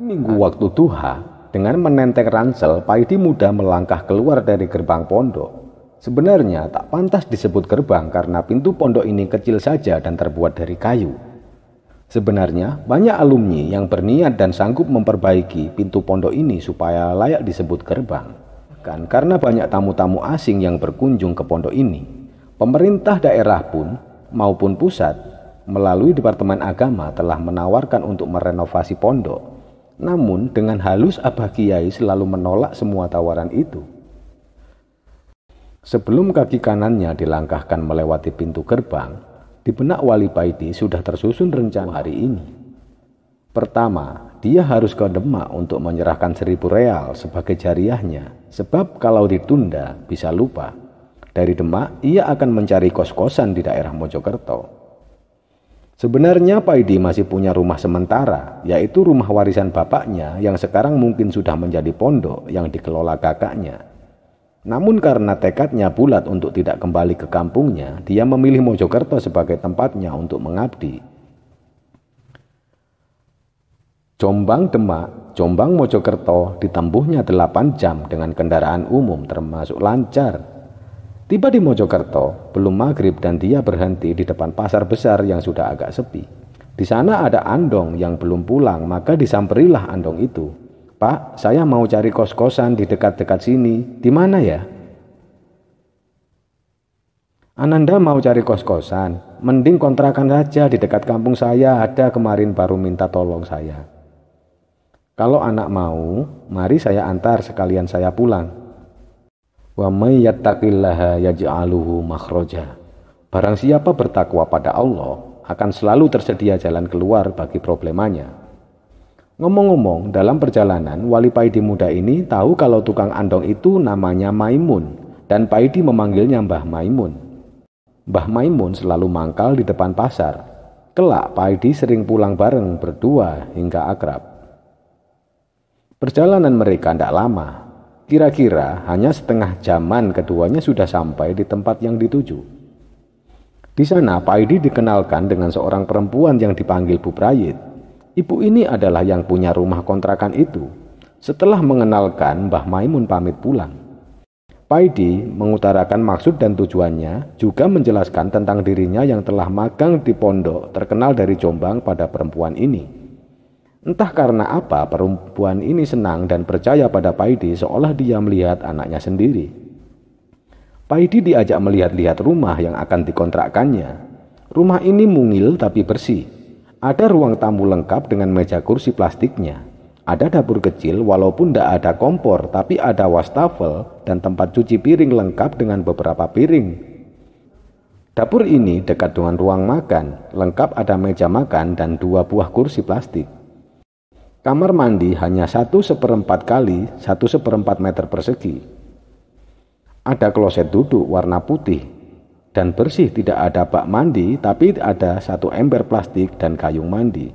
Minggu waktu duha, dengan menenteng ransel, Paidi mudah melangkah keluar dari gerbang pondok. Sebenarnya tak pantas disebut gerbang karena pintu pondok ini kecil saja dan terbuat dari kayu. Sebenarnya banyak alumni yang berniat dan sanggup memperbaiki pintu pondok ini supaya layak disebut gerbang. Karena banyak tamu-tamu asing yang berkunjung ke pondok ini, pemerintah daerah pun maupun pusat melalui Departemen Agama telah menawarkan untuk merenovasi pondok. Namun dengan halus Abah Kiai selalu menolak semua tawaran itu. Sebelum kaki kanannya dilangkahkan melewati pintu gerbang, di benak Wali Paidi sudah tersusun rencana hari ini. Pertama, dia harus ke Demak untuk menyerahkan 1.000 real sebagai jariahnya, sebab kalau ditunda bisa lupa. Dari Demak, ia akan mencari kos-kosan di daerah Mojokerto. Sebenarnya Paidi masih punya rumah sementara, yaitu rumah warisan bapaknya yang sekarang mungkin sudah menjadi pondok yang dikelola kakaknya. Namun karena tekadnya bulat untuk tidak kembali ke kampungnya, dia memilih Mojokerto sebagai tempatnya untuk mengabdi. Jombang Demak, Jombang Mojokerto ditempuhnya 8 jam dengan kendaraan umum termasuk lancar. Tiba di Mojokerto, belum maghrib dan dia berhenti di depan pasar besar yang sudah agak sepi. Di sana ada Andong yang belum pulang, maka disamperilah Andong itu. "Pak, saya mau cari kos-kosan di dekat-dekat sini. Di mana ya?" "Ananda mau cari kos-kosan? Mending kontrakan saja di dekat kampung saya, ada kemarin baru minta tolong saya." "Kalau anak mau, mari saya antar sekalian saya pulang." "Wa may yattaqillaha yaj'aluhu makhraja." Barang siapa bertakwa pada Allah, akan selalu tersedia jalan keluar bagi problemanya. Ngomong-ngomong, dalam perjalanan, Wali Paidi muda ini tahu kalau tukang andong itu namanya Maimun, dan Paidi memanggilnya Mbah Maimun. Mbah Maimun selalu mangkal di depan pasar. Kelak Paidi sering pulang bareng berdua hingga akrab. Perjalanan mereka tidak lama. Kira-kira hanya setengah jaman keduanya sudah sampai di tempat yang dituju. Di sana Paidi dikenalkan dengan seorang perempuan yang dipanggil Bu Prayit. Ibu ini adalah yang punya rumah kontrakan itu. Setelah mengenalkan, Mbah Maimun pamit pulang. Paidi mengutarakan maksud dan tujuannya, juga menjelaskan tentang dirinya yang telah magang di pondok terkenal dari Jombang pada perempuan ini. Entah karena apa perempuan ini senang dan percaya pada Paidi seolah dia melihat anaknya sendiri. Paidi diajak melihat-lihat rumah yang akan dikontrakkannya. Rumah ini mungil tapi bersih. Ada ruang tamu lengkap dengan meja kursi plastiknya. Ada dapur kecil walaupun tidak ada kompor, tapi ada wastafel dan tempat cuci piring lengkap dengan beberapa piring. Dapur ini dekat dengan ruang makan, lengkap ada meja makan dan 2 buah kursi plastik. Kamar mandi hanya 1/4 kali 1/4 meter persegi. Ada kloset duduk warna putih dan bersih, tidak ada bak mandi, tapi ada 1 ember plastik dan gayung mandi.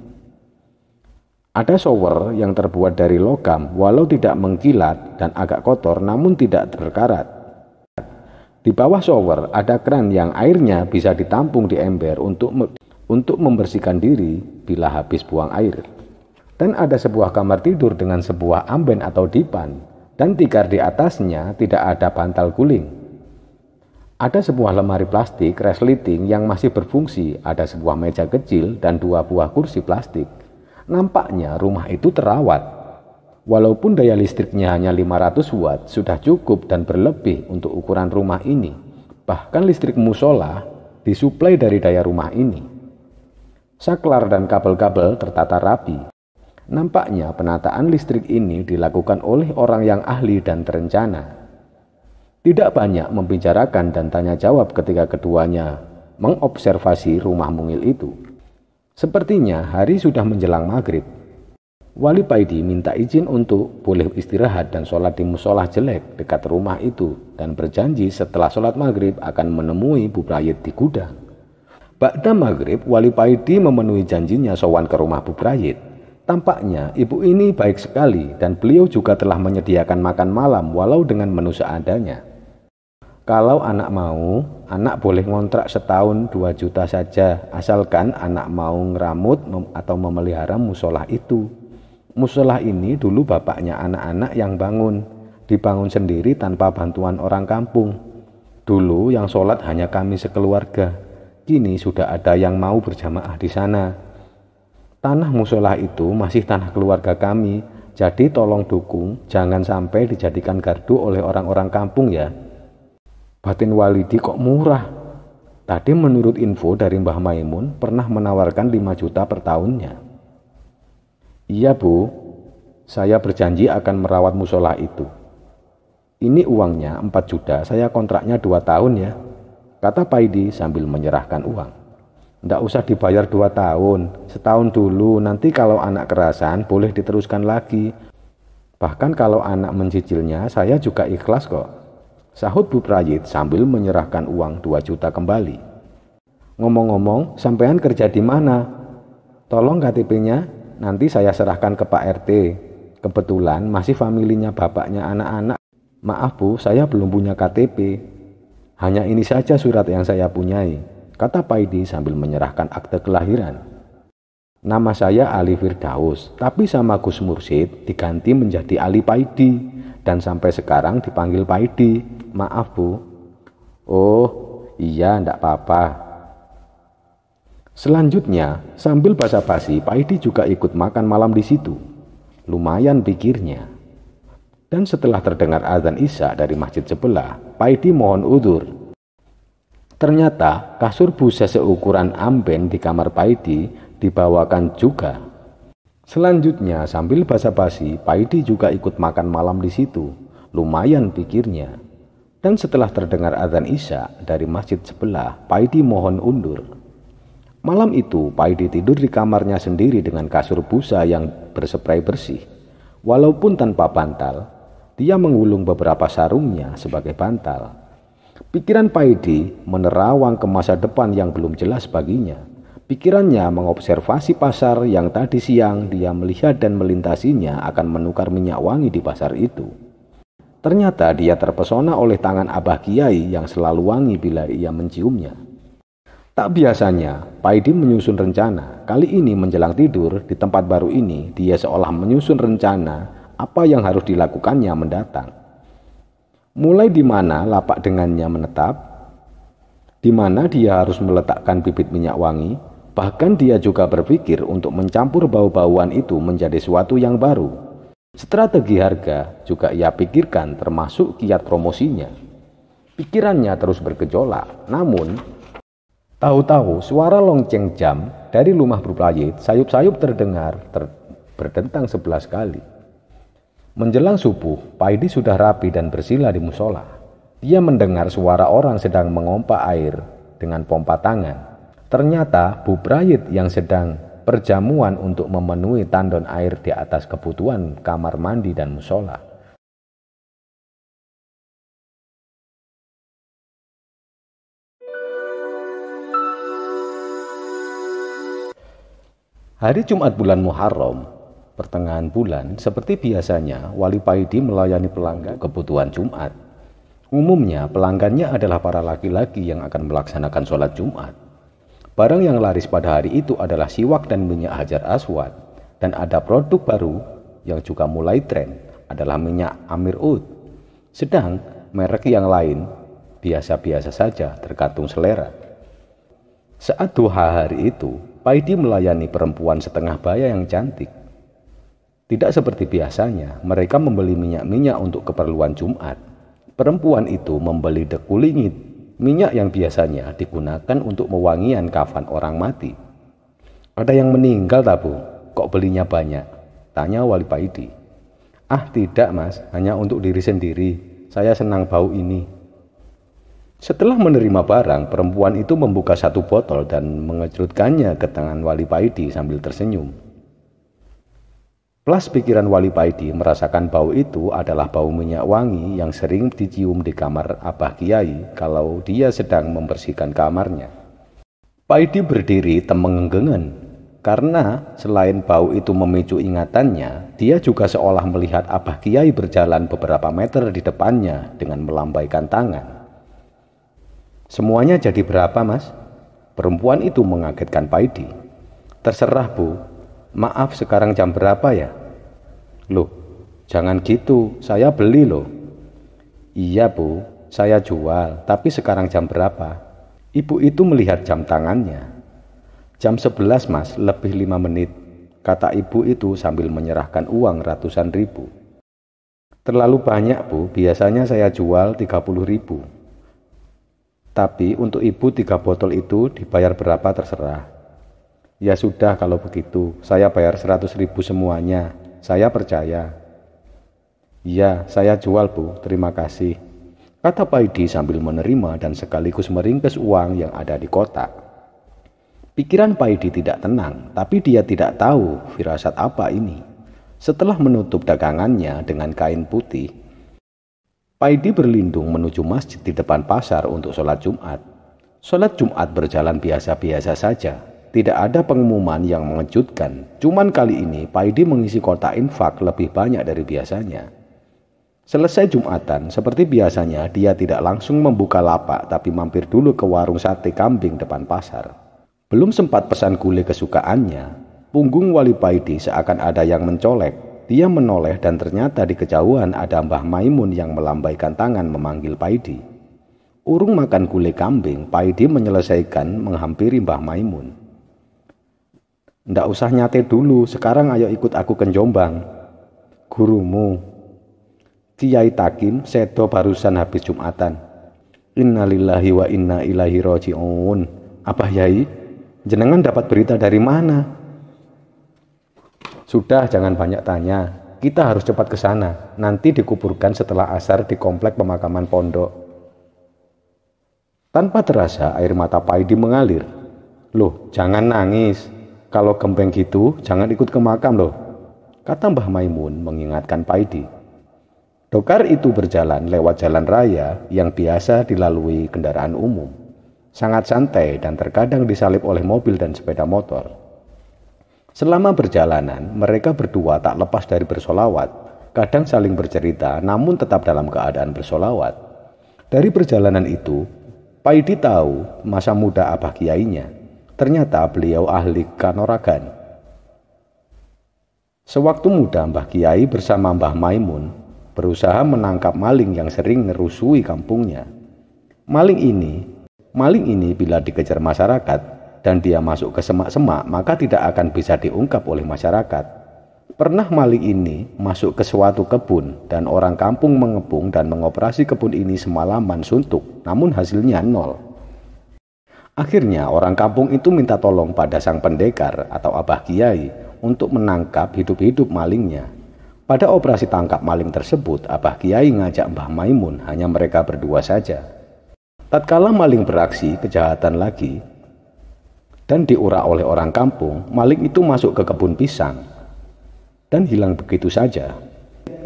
Ada shower yang terbuat dari logam, walau tidak mengkilat dan agak kotor namun tidak berkarat. Di bawah shower ada keran yang airnya bisa ditampung di ember untuk membersihkan diri bila habis buang air. Dan ada sebuah kamar tidur dengan sebuah amben atau dipan, dan tikar di atasnya tidak ada bantal guling. Ada sebuah lemari plastik resleting yang masih berfungsi, ada sebuah meja kecil dan 2 buah kursi plastik. Nampaknya rumah itu terawat. Walaupun daya listriknya hanya 500 watt, sudah cukup dan berlebih untuk ukuran rumah ini. Bahkan listrik musola disuplai dari daya rumah ini. Saklar dan kabel-kabel tertata rapi. Nampaknya penataan listrik ini dilakukan oleh orang yang ahli dan terencana. Tidak banyak membicarakan dan tanya jawab ketika keduanya mengobservasi rumah mungil itu. Sepertinya hari sudah menjelang maghrib. Wali Paidi minta izin untuk boleh istirahat dan sholat di musola jelek dekat rumah itu, dan berjanji setelah sholat maghrib akan menemui Bu Prayit di gudang. Ba'da maghrib, Wali Paidi memenuhi janjinya sowan ke rumah Bu Prayit. Tampaknya ibu ini baik sekali dan beliau juga telah menyediakan makan malam walau dengan menu seadanya. Kalau anak mau, anak boleh ngontrak setahun 2 juta saja, asalkan anak mau ngeramut atau memelihara musola itu. Musola ini dulu bapaknya anak-anak yang bangun, dibangun sendiri tanpa bantuan orang kampung. Dulu yang sholat hanya kami sekeluarga, kini sudah ada yang mau berjamaah di sana. Tanah musola itu masih tanah keluarga kami, jadi tolong dukung jangan sampai dijadikan gardu oleh orang-orang kampung ya. Batin Walidi kok murah? Tadi menurut info dari Mbah Maimun pernah menawarkan 5 juta per tahunnya. Iya Bu, saya berjanji akan merawat musola itu. Ini uangnya 4 juta, saya kontraknya 2 tahun ya, kata Paidi sambil menyerahkan uang. Nggak usah dibayar 2 tahun, setahun dulu, nanti kalau anak kerasan boleh diteruskan lagi. Bahkan kalau anak mencicilnya saya juga ikhlas kok, sahut Bu Prayit sambil menyerahkan uang 2 juta kembali. Ngomong-ngomong, sampean kerja di mana? Tolong KTP-nya nanti saya serahkan ke Pak RT. Kebetulan masih familinya bapaknya anak-anak. Maaf Bu, saya belum punya KTP. Hanya ini saja surat yang saya punyai, kata Paidi sambil menyerahkan akte kelahiran. Nama saya Ali Firdaus, tapi sama Gus Mursyid diganti menjadi Ali Paidi, dan sampai sekarang dipanggil Paidi. Maaf Bu. Oh, iya ndak apa-apa. Selanjutnya, sambil basa-basi, Paidi juga ikut makan malam di situ. Lumayan pikirnya. Dan setelah terdengar azan Isya dari masjid sebelah, Paidi mohon udzur. Ternyata kasur busa seukuran amben di kamar Paidi dibawakan juga. Selanjutnya sambil basa-basi, Paidi juga ikut makan malam di situ. Lumayan pikirnya. Dan setelah terdengar azan Isya dari masjid sebelah, Paidi mohon undur. Malam itu Paidi tidur di kamarnya sendiri dengan kasur busa yang berspray bersih. Walaupun tanpa bantal, dia menggulung beberapa sarungnya sebagai bantal. Pikiran Paidi menerawang ke masa depan yang belum jelas baginya. Pikirannya mengobservasi pasar yang tadi siang dia melihat dan melintasinya akan menukar minyak wangi di pasar itu. Ternyata dia terpesona oleh tangan Abah Kiai yang selalu wangi bila ia menciumnya. Tak biasanya, Paidi menyusun rencana. Kali ini menjelang tidur di tempat baru ini, dia seolah menyusun rencana apa yang harus dilakukannya mendatang. Mulai di mana lapak dengannya menetap, di mana dia harus meletakkan bibit minyak wangi, bahkan dia juga berpikir untuk mencampur bau-bauan itu menjadi suatu yang baru. Strategi harga juga ia pikirkan termasuk kiat promosinya. Pikirannya terus bergejolak, namun tahu-tahu suara lonceng jam dari rumah Bu Prayit sayup-sayup terdengar berdentang 11 kali. Menjelang subuh, Paidi sudah rapi dan bersila di musola. Dia mendengar suara orang sedang mengompa air dengan pompa tangan. Ternyata Bu Prayit yang sedang perjamuan untuk memenuhi tandon air di atas kebutuhan kamar mandi dan musola. Hari Jumat bulan Muharram, pertengahan bulan, seperti biasanya, Wali Paidi melayani pelanggan kebutuhan Jumat. Umumnya, pelanggannya adalah para laki-laki yang akan melaksanakan sholat Jumat. Barang yang laris pada hari itu adalah siwak dan minyak hajar aswad. Dan ada produk baru yang juga mulai tren, adalah minyak Amir Oud. Sedang, merek yang lain biasa-biasa saja, tergantung selera. Saat duha hari itu, Paidi melayani perempuan setengah baya yang cantik. Tidak seperti biasanya, mereka membeli minyak-minyak untuk keperluan Jumat. Perempuan itu membeli dekulingit, minyak yang biasanya digunakan untuk mewangian kafan orang mati. Ada yang meninggal tak Bu? Kok belinya banyak? Tanya Wali Paidi. Ah tidak Mas, hanya untuk diri sendiri. Saya senang bau ini. Setelah menerima barang, perempuan itu membuka satu botol dan mengecerutkannya ke tangan Wali Paidi sambil tersenyum. Plus pikiran Wali Paidi merasakan bau itu adalah bau minyak wangi yang sering dicium di kamar Abah Kiai kalau dia sedang membersihkan kamarnya. Paidi berdiri temenggengan karena selain bau itu memicu ingatannya, dia juga seolah melihat Abah Kiai berjalan beberapa meter di depannya dengan melambaikan tangan. Semuanya jadi berapa Mas? Perempuan itu mengagetkan Paidi. Terserah Bu. Maaf sekarang jam berapa ya? Loh, jangan gitu, saya beli loh. Iya Bu, saya jual, tapi sekarang jam berapa? Ibu itu melihat jam tangannya. Jam 11 Mas, lebih 5 menit, kata ibu itu sambil menyerahkan uang ratusan ribu. Terlalu banyak Bu, biasanya saya jual 30 ribu. Tapi untuk ibu 3 botol itu dibayar berapa terserah. Ya sudah kalau begitu, saya bayar 100 ribu semuanya, saya percaya. Iya, saya jual Bu, terima kasih, kata Paidi sambil menerima dan sekaligus meringkes uang yang ada di kotak. Pikiran Paidi tidak tenang, tapi dia tidak tahu firasat apa ini. Setelah menutup dagangannya dengan kain putih, Paidi berlindung menuju masjid di depan pasar untuk sholat Jumat. Sholat Jumat berjalan biasa-biasa saja. Tidak ada pengumuman yang mengejutkan. Cuman kali ini Paidi mengisi kotak infak lebih banyak dari biasanya. Selesai Jumatan, seperti biasanya dia tidak langsung membuka lapak tapi mampir dulu ke warung sate kambing depan pasar. Belum sempat pesan gulai kesukaannya, punggung wali Paidi seakan ada yang mencolek. Dia menoleh dan ternyata di kejauhan ada Mbah Maimun yang melambaikan tangan memanggil Paidi. Urung makan gulai kambing, Paidi menyelesaikan menghampiri Mbah Maimun. Ndak usah nyate dulu, sekarang ayo ikut aku ke Jombang. Gurumu Kiai Takim sedo barusan habis Jumatan. Innalillahi wa inna ilaihi raji'un. Abah Yai, jenengan dapat berita dari mana? Sudah, jangan banyak tanya. Kita harus cepat ke sana. Nanti dikuburkan setelah asar di komplek pemakaman pondok. Tanpa terasa air mata Paidi mengalir. Loh, jangan nangis. Kalau gembeng gitu, jangan ikut ke makam loh, kata Mbah Maimun mengingatkan Paidi. Dokar itu berjalan lewat jalan raya yang biasa dilalui kendaraan umum. Sangat santai dan terkadang disalip oleh mobil dan sepeda motor. Selama perjalanan, mereka berdua tak lepas dari bersolawat. Kadang saling bercerita, namun tetap dalam keadaan bersolawat. Dari perjalanan itu, Paidi tahu masa muda Abah Kiainya. Ternyata beliau ahli kanuragan. Sewaktu muda, Mbah Kiai bersama Mbah Maimun berusaha menangkap maling yang sering ngerusui kampungnya. Maling ini bila dikejar masyarakat dan dia masuk ke semak-semak, maka tidak akan bisa diungkap oleh masyarakat. Pernah maling ini masuk ke suatu kebun dan orang kampung mengepung dan mengoperasi kebun ini semalaman suntuk, namun hasilnya nol. Akhirnya orang kampung itu minta tolong pada sang pendekar atau Abah Kiai untuk menangkap hidup-hidup malingnya. Pada operasi tangkap maling tersebut, Abah Kiai ngajak Mbah Maimun, hanya mereka berdua saja. Tatkala maling beraksi kejahatan lagi dan diurak oleh orang kampung, maling itu masuk ke kebun pisang dan hilang begitu saja.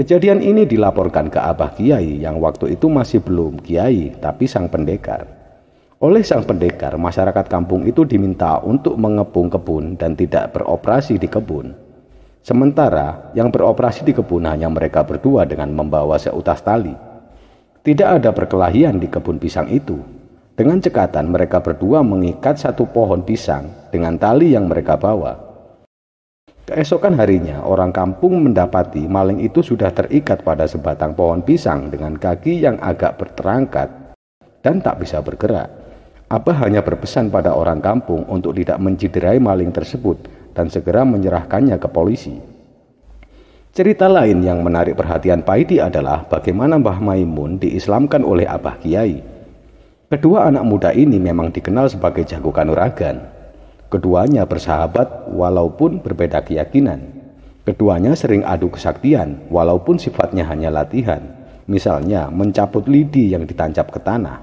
Kejadian ini dilaporkan ke Abah Kiai yang waktu itu masih belum Kiai tapi sang pendekar. Oleh sang pendekar, masyarakat kampung itu diminta untuk mengepung kebun dan tidak beroperasi di kebun. Sementara yang beroperasi di kebun hanya mereka berdua dengan membawa seutas tali. Tidak ada perkelahian di kebun pisang itu. Dengan cekatan mereka berdua mengikat satu pohon pisang dengan tali yang mereka bawa. Keesokan harinya orang kampung mendapati maling itu sudah terikat pada sebatang pohon pisang dengan kaki yang agak berterangkat dan tak bisa bergerak. Abah hanya berpesan pada orang kampung untuk tidak menciderai maling tersebut dan segera menyerahkannya ke polisi. Cerita lain yang menarik perhatian Paidi adalah bagaimana Mbah Maimun diislamkan oleh Abah Kiai. Kedua anak muda ini memang dikenal sebagai jago kanuragan. Keduanya bersahabat walaupun berbeda keyakinan. Keduanya sering adu kesaktian walaupun sifatnya hanya latihan. Misalnya mencabut lidi yang ditancap ke tanah.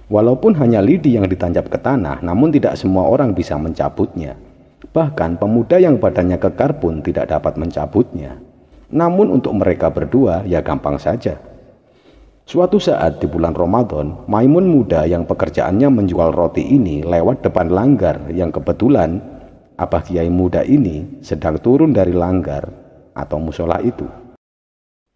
Walaupun hanya lidi yang ditancap ke tanah, namun tidak semua orang bisa mencabutnya. Bahkan pemuda yang badannya kekar pun tidak dapat mencabutnya. Namun untuk mereka berdua ya gampang saja. Suatu saat di bulan Ramadan, Maimun muda yang pekerjaannya menjual roti ini lewat depan langgar yang kebetulan Abah Kiai muda ini sedang turun dari langgar atau musola itu.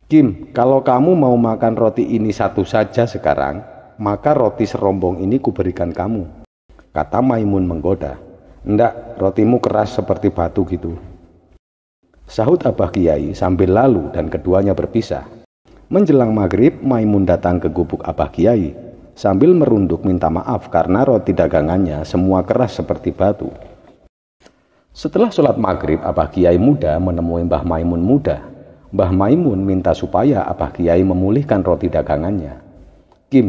Kim, kalau kamu mau makan roti ini satu saja sekarang, maka roti serombong ini kuberikan kamu, kata Maimun menggoda. Ndak, rotimu keras seperti batu gitu. Sahut Abah Kiai sambil lalu dan keduanya berpisah. Menjelang maghrib, Maimun datang ke gubuk Abah Kiai sambil merunduk minta maaf karena roti dagangannya semua keras seperti batu. Setelah sholat maghrib, Abah Kiai muda menemui Mbah Maimun muda. Mbah Maimun minta supaya Abah Kiai memulihkan roti dagangannya. Kim,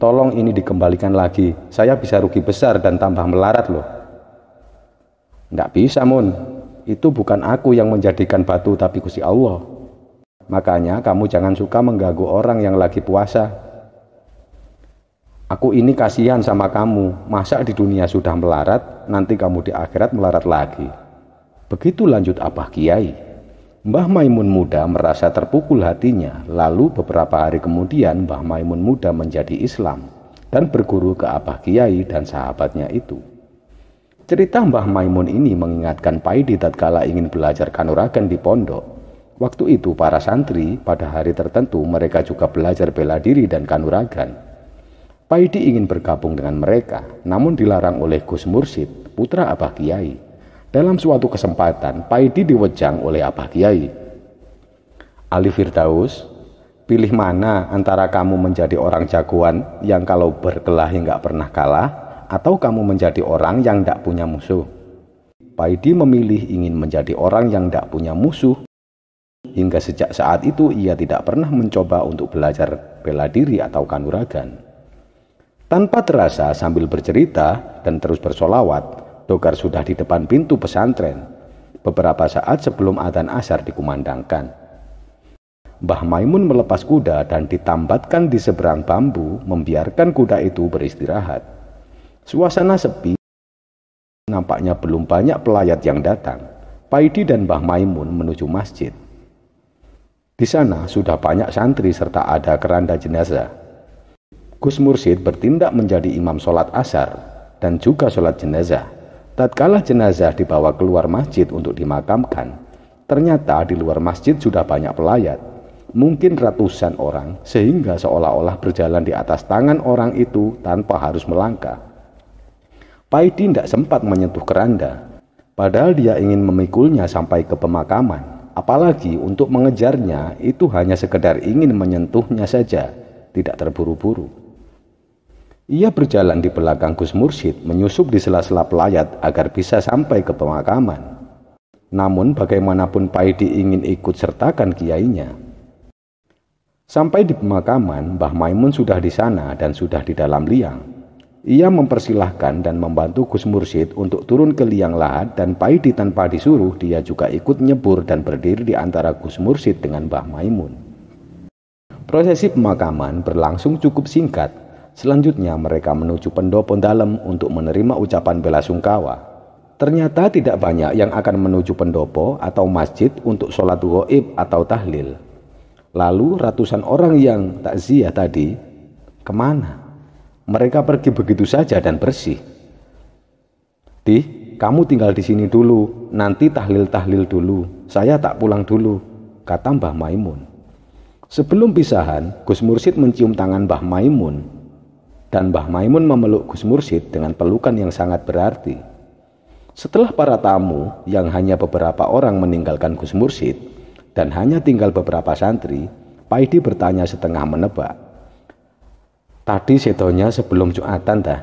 tolong ini dikembalikan lagi, saya bisa rugi besar dan tambah melarat loh. Nggak bisa, Mun. Itu bukan aku yang menjadikan batu tapi Gusti Allah. Makanya kamu jangan suka mengganggu orang yang lagi puasa. Aku ini kasihan sama kamu, masa di dunia sudah melarat, nanti kamu di akhirat melarat lagi. Begitu lanjut Abah Kiai. Mbah Maimun muda merasa terpukul hatinya, lalu beberapa hari kemudian Mbah Maimun muda menjadi Islam dan berguru ke Abah Kiai dan sahabatnya itu. Cerita Mbah Maimun ini mengingatkan Paidi tatkala ingin belajar kanuragan di pondok. Waktu itu para santri pada hari tertentu mereka juga belajar bela diri dan kanuragan. Paidi ingin bergabung dengan mereka, namun dilarang oleh Gus Mursyid, putra Abah Kiai. Dalam suatu kesempatan, Paidi diwejang oleh Abah Kiai. Ali Firdaus, pilih mana antara kamu menjadi orang jagoan yang kalau berkelahi nggak pernah kalah, atau kamu menjadi orang yang tidak punya musuh? Paidi memilih ingin menjadi orang yang tidak punya musuh. Hingga sejak saat itu ia tidak pernah mencoba untuk belajar bela diri atau kanuragan. Tanpa terasa sambil bercerita dan terus bersolawat, Dokar sudah di depan pintu pesantren. Beberapa saat sebelum adzan asar dikumandangkan. Mbah Maimun melepas kuda dan ditambatkan di seberang bambu, membiarkan kuda itu beristirahat. Suasana sepi, nampaknya belum banyak pelayat yang datang. Paidi dan Mbah Maimun menuju masjid. Di sana sudah banyak santri serta ada keranda jenazah. Gus Mursyid bertindak menjadi imam sholat asar dan juga sholat jenazah. Tatkala jenazah dibawa keluar masjid untuk dimakamkan, ternyata di luar masjid sudah banyak pelayat, mungkin ratusan orang, sehingga seolah-olah berjalan di atas tangan orang itu tanpa harus melangkah. Paidi tidak sempat menyentuh keranda, padahal dia ingin memikulnya sampai ke pemakaman. Apalagi untuk mengejarnya itu hanya sekedar ingin menyentuhnya saja, tidak terburu-buru. Ia berjalan di belakang Gus Mursyid, menyusup di sela-sela pelayat agar bisa sampai ke pemakaman. Namun bagaimanapun Paidi ingin ikut sertakan kiainya. Sampai di pemakaman, Mbah Maimun sudah di sana dan sudah di dalam liang. Ia mempersilahkan dan membantu Gus Mursyid untuk turun ke liang lahat, dan Paidi tanpa disuruh dia juga ikut nyebur dan berdiri di antara Gus Mursyid dengan Mbah Maimun. Prosesi pemakaman berlangsung cukup singkat. Selanjutnya mereka menuju pendopo dalam untuk menerima ucapan bela sungkawa. Ternyata tidak banyak yang akan menuju pendopo atau masjid untuk sholat ghaib atau tahlil. Lalu ratusan orang yang takziah tadi kemana? Mereka pergi begitu saja dan bersih. Dih, kamu tinggal di sini dulu, nanti tahlil-tahlil dulu. Saya tak pulang dulu, kata Mbah Maimun. Sebelum pisahan, Gus Mursyid mencium tangan Mbah Maimun. Dan Mbah Maimun memeluk Gus Mursyid dengan pelukan yang sangat berarti. Setelah para tamu yang hanya beberapa orang meninggalkan Gus Mursyid dan hanya tinggal beberapa santri, Paidi bertanya setengah menebak. Tadi setonya sebelum Jumatan dah?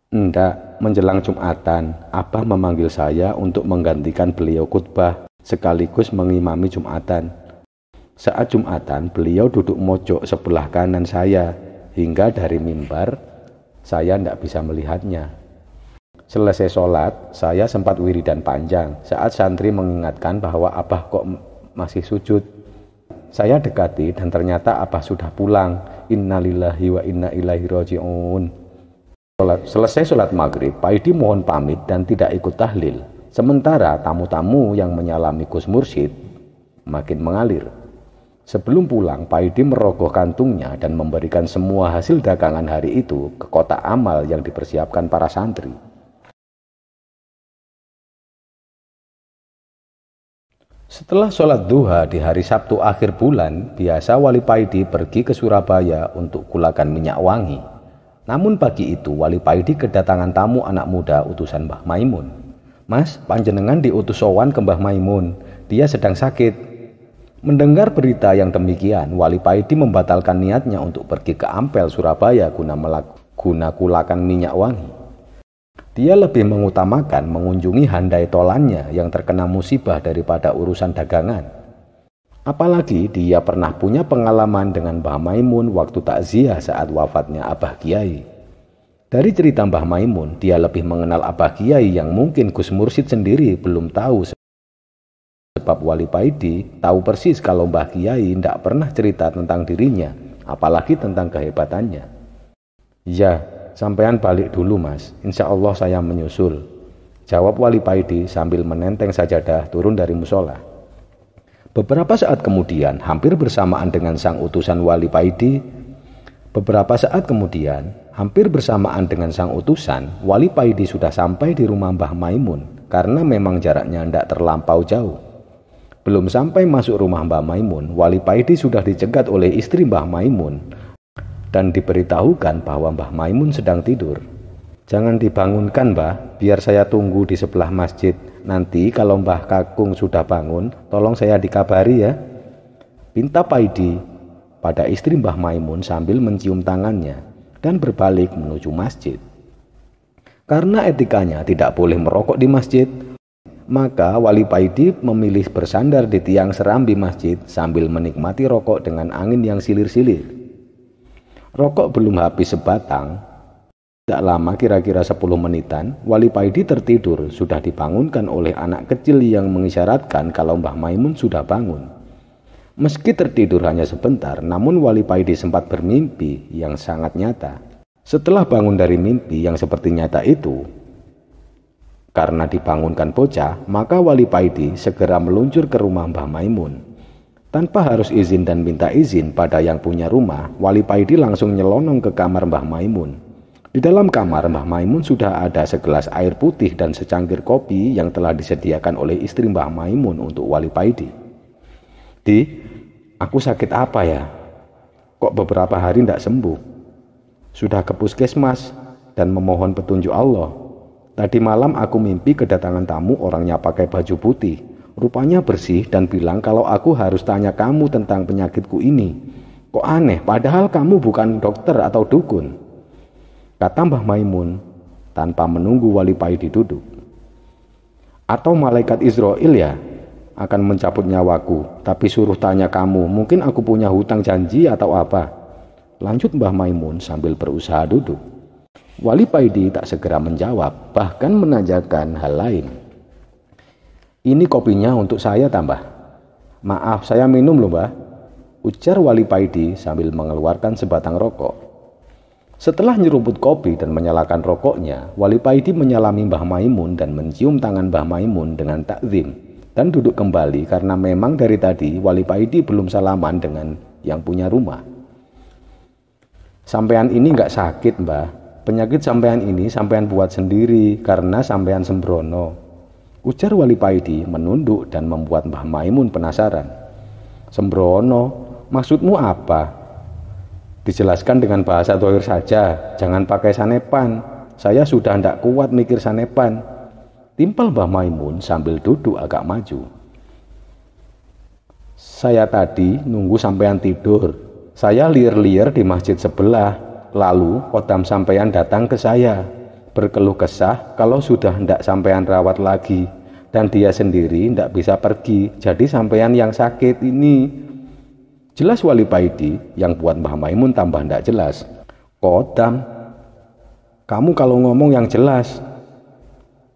Enggak, menjelang Jumatan, Abah memanggil saya untuk menggantikan beliau khutbah sekaligus mengimami Jumatan. Saat Jumatan, beliau duduk mojok sebelah kanan saya, hingga dari mimbar saya tidak bisa melihatnya. Selesai sholat, saya sempat wiridan panjang saat santri mengingatkan bahwa Abah kok masih sujud. Saya dekati dan ternyata Abah sudah pulang. Innalillahi wa inna ilaihi raji'un. Selesai sholat maghrib, Paidi mohon pamit dan tidak ikut tahlil. Sementara tamu-tamu yang menyalami Gus Mursyid makin mengalir. Sebelum pulang, Paidi merogoh kantungnya dan memberikan semua hasil dagangan hari itu ke kotak amal yang dipersiapkan para santri. Setelah sholat duha di hari Sabtu akhir bulan, biasa Wali Paidi pergi ke Surabaya untuk kulakan minyak wangi. Namun pagi itu Wali Paidi kedatangan tamu anak muda utusan Mbah Maimun. Mas, panjenengan diutus sowan ke Mbah Maimun. Dia sedang sakit. Mendengar berita yang demikian, Wali Paidi membatalkan niatnya untuk pergi ke Ampel, Surabaya guna kulakan minyak wangi. Dia lebih mengutamakan mengunjungi handai tolannya yang terkena musibah daripada urusan dagangan. Apalagi dia pernah punya pengalaman dengan Mbah Maimun waktu takziah saat wafatnya Abah Kiai. Dari cerita Mbah Maimun, dia lebih mengenal Abah Kiai yang mungkin Gus Mursyid sendiri belum tahu. Sebab Wali Paidi tahu persis kalau Mbah Kiai tidak pernah cerita tentang dirinya, apalagi tentang kehebatannya. Ya, sampean balik dulu Mas, insya Allah saya menyusul, jawab Wali Paidi sambil menenteng sajadah turun dari musola. Beberapa saat kemudian, hampir bersamaan dengan sang utusan Wali Paidi, Wali Paidi sudah sampai di rumah Mbah Maimun karena memang jaraknya tidak terlampau jauh. Belum sampai masuk rumah Mbah Maimun, Wali Paidi sudah dicegat oleh istri Mbah Maimun dan diberitahukan bahwa Mbah Maimun sedang tidur. Jangan dibangunkan Mbah, biar saya tunggu di sebelah masjid. Nanti kalau Mbah Kakung sudah bangun, tolong saya dikabari ya, pinta Paidi pada istri Mbah Maimun sambil mencium tangannya dan berbalik menuju masjid. Karena etikanya tidak boleh merokok di masjid, maka Wali Paidi memilih bersandar di tiang serambi masjid sambil menikmati rokok dengan angin yang silir-silir. Rokok belum habis sebatang, tidak lama kira-kira 10 menitan, Wali Paidi tertidur sudah dibangunkan oleh anak kecil yang mengisyaratkan kalau Mbah Maimun sudah bangun. Meski tertidur hanya sebentar, namun Wali Paidi sempat bermimpi yang sangat nyata. Setelah bangun dari mimpi yang seperti nyata itu, karena dibangunkan bocah, maka Wali Paidi segera meluncur ke rumah Mbah Maimun. Tanpa harus izin dan minta izin pada yang punya rumah, Wali Paidi langsung nyelonong ke kamar Mbah Maimun. Di dalam kamar Mbah Maimun sudah ada segelas air putih dan secangkir kopi yang telah disediakan oleh istri Mbah Maimun untuk Wali Paidi. Di, aku sakit apa ya? Kok beberapa hari tidak sembuh? Sudah ke puskesmas dan memohon petunjuk Allah. Tadi malam aku mimpi kedatangan tamu orangnya pakai baju putih. Rupanya bersih dan bilang kalau aku harus tanya kamu tentang penyakitku ini. Kok aneh, padahal kamu bukan dokter atau dukun, kata Mbah Maimun tanpa menunggu Wali Paidi duduk. Atau malaikat Israel ya akan mencabut nyawaku, tapi suruh tanya kamu, mungkin aku punya hutang janji atau apa, lanjut Mbah Maimun sambil berusaha duduk. Wali Paidi tak segera menjawab, bahkan menanyakan hal lain. Ini kopinya untuk saya tambah. Maaf, saya minum loh Mbah, ujar Wali Paidi sambil mengeluarkan sebatang rokok. Setelah nyeruput kopi dan menyalakan rokoknya, Wali Paidi menyalami Mbah Maimun dan mencium tangan Mbah Maimun dengan takzim dan duduk kembali karena memang dari tadi Wali Paidi belum salaman dengan yang punya rumah. Sampean ini nggak sakit Mbah, penyakit sampean ini sampean buat sendiri karena sampean sembrono, ujar Wali Paidi menunduk dan membuat Mbah Maimun penasaran. Sembrono, maksudmu apa? Dijelaskan dengan bahasa dohir saja, jangan pakai sanepan, saya sudah tidak kuat mikir sanepan, timpal Mbah Maimun sambil duduk agak maju. Saya tadi nunggu sampean tidur. Saya liar-liar di masjid sebelah, lalu kodam sampean datang ke saya, berkeluh kesah kalau sudah ndak sampean rawat lagi, dan dia sendiri ndak bisa pergi, jadi sampean yang sakit ini. Jelas Wali Paidi yang buat Mbah Maimun tambah ndak jelas. Kodam, kamu kalau ngomong yang jelas.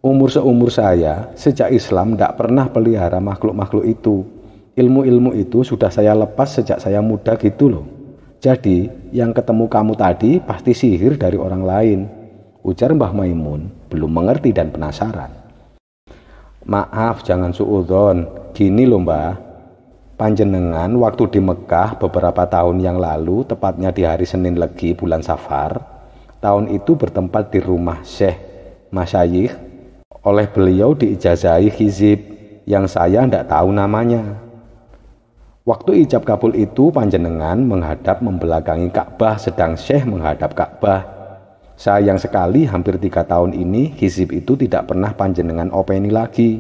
Umur seumur saya, sejak Islam ndak pernah pelihara makhluk-makhluk itu. Ilmu-ilmu itu sudah saya lepas sejak saya muda gitu loh. Jadi yang ketemu kamu tadi pasti sihir dari orang lain, ujar Mbah Maimun belum mengerti dan penasaran. Maaf, jangan suudzon, gini loh Mbah, panjenengan waktu di Mekah beberapa tahun yang lalu, tepatnya di hari Senin Legi bulan Safar, tahun itu bertempat di rumah Syekh Masyayikh. Oleh beliau diijazahi hizib yang saya tidak tahu namanya. Waktu ijab kabul itu panjenengan menghadap membelakangi Ka'bah sedang Syekh menghadap Ka'bah. Sayang sekali hampir 3 tahun ini hizib itu tidak pernah panjenengan openi lagi.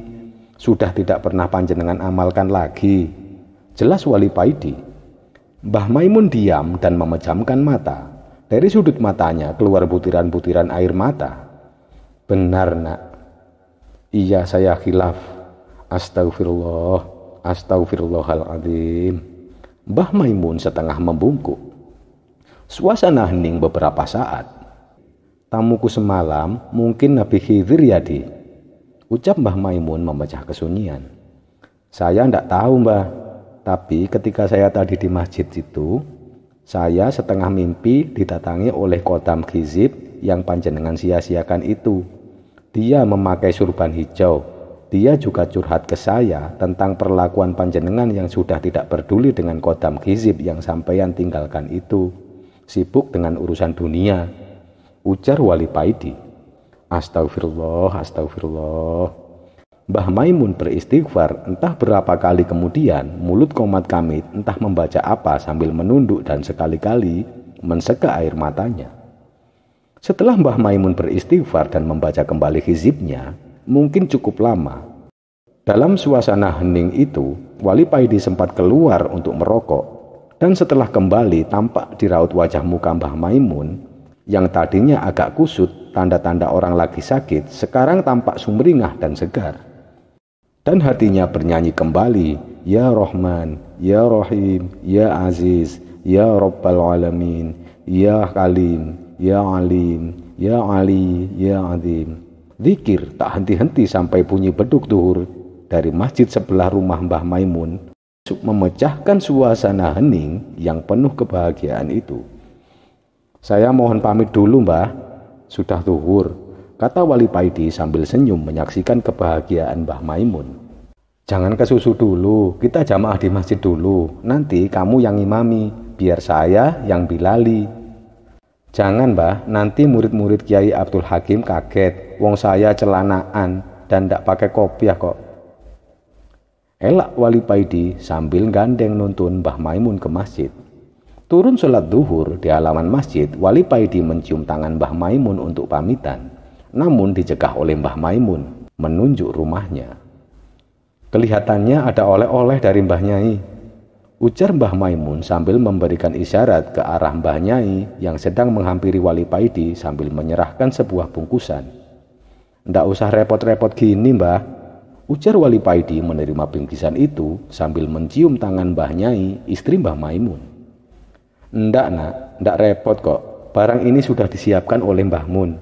Sudah tidak pernah panjenengan amalkan lagi. Jelas Wali Paidi. Mbah Maimun diam dan memejamkan mata. Dari sudut matanya keluar butiran-butiran air mata. Benar nak. Iya saya khilaf. Astagfirullah. Astagfirullahaladzim. Mbah Maimun setengah membungkuk. Suasana hening beberapa saat. Tamuku semalam mungkin Nabi Khidir ya di, ucap Mbah Maimun memecah kesunyian. Saya ndak tahu mbah, tapi ketika saya tadi di masjid itu, saya setengah mimpi didatangi oleh Kodam Khizib yang panjenengan sia-siakan itu. Dia memakai surban hijau. Dia juga curhat ke saya tentang perlakuan panjenengan yang sudah tidak peduli dengan Kodam Khizib yang sampeyan tinggalkan itu. Sibuk dengan urusan dunia. Ujar Wali Paidi. Astagfirullah, astagfirullah. Mbah Maimun beristighfar entah berapa kali kemudian mulut komat kami entah membaca apa sambil menunduk dan sekali-kali menseka air matanya. Setelah Mbah Maimun beristighfar dan membaca kembali hizibnya, mungkin cukup lama. Dalam suasana hening itu, Wali Paidi sempat keluar untuk merokok. Dan setelah kembali tampak di raut wajah muka Mbah Maimun yang tadinya agak kusut, tanda-tanda orang lagi sakit, sekarang tampak sumringah dan segar. Dan hatinya bernyanyi kembali, Ya Rahman, Ya Rahim, Ya Aziz, Ya Rabbal Alamin, Ya Kalim, Ya Alim, Ya Ali, Ya Azim. Zikir tak henti-henti sampai bunyi beduk duhur dari masjid sebelah rumah Mbah Maimun memecahkan suasana hening yang penuh kebahagiaan itu. Saya mohon pamit dulu mbah, sudah zuhur, kata Wali Paidi sambil senyum menyaksikan kebahagiaan Mbah Maimun. Jangan kesusu dulu, kita jamaah di masjid dulu, nanti kamu yang imami, biar saya yang bilali. Jangan mbah, nanti murid-murid Kiai Abdul Hakim kaget, wong saya celanaan dan ndak pakai kopiah kok. Elak Wali Paidi sambil gandeng nuntun Mbah Maimun ke masjid. Turun sholat duhur di halaman masjid, Wali Paidi mencium tangan Mbah Maimun untuk pamitan. Namun dicegah oleh Mbah Maimun menunjuk rumahnya. Kelihatannya ada oleh-oleh dari Mbah Nyai, ujar Mbah Maimun sambil memberikan isyarat ke arah Mbah Nyai yang sedang menghampiri Wali Paidi sambil menyerahkan sebuah bungkusan. Ndak usah repot-repot gini mbah, ujar Wali Paidi menerima bingkisan itu sambil mencium tangan Mbah Nyai, istri Mbah Maimun. Ndak nak, ndak repot kok. Barang ini sudah disiapkan oleh Mbah Mun.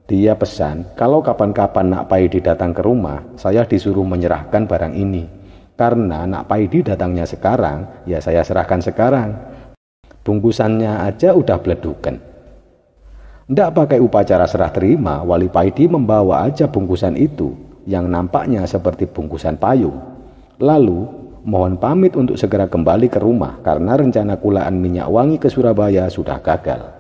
Dia pesan, kalau kapan-kapan Nak Paidi datang ke rumah, saya disuruh menyerahkan barang ini. Karena Nak Paidi datangnya sekarang, ya saya serahkan sekarang. Bungkusannya aja udah bledukan. Ndak pakai upacara serah terima, Wali Paidi membawa aja bungkusan itu, yang nampaknya seperti bungkusan payung. Lalu mohon pamit untuk segera kembali ke rumah karena rencana kulaan minyak wangi ke Surabaya sudah gagal.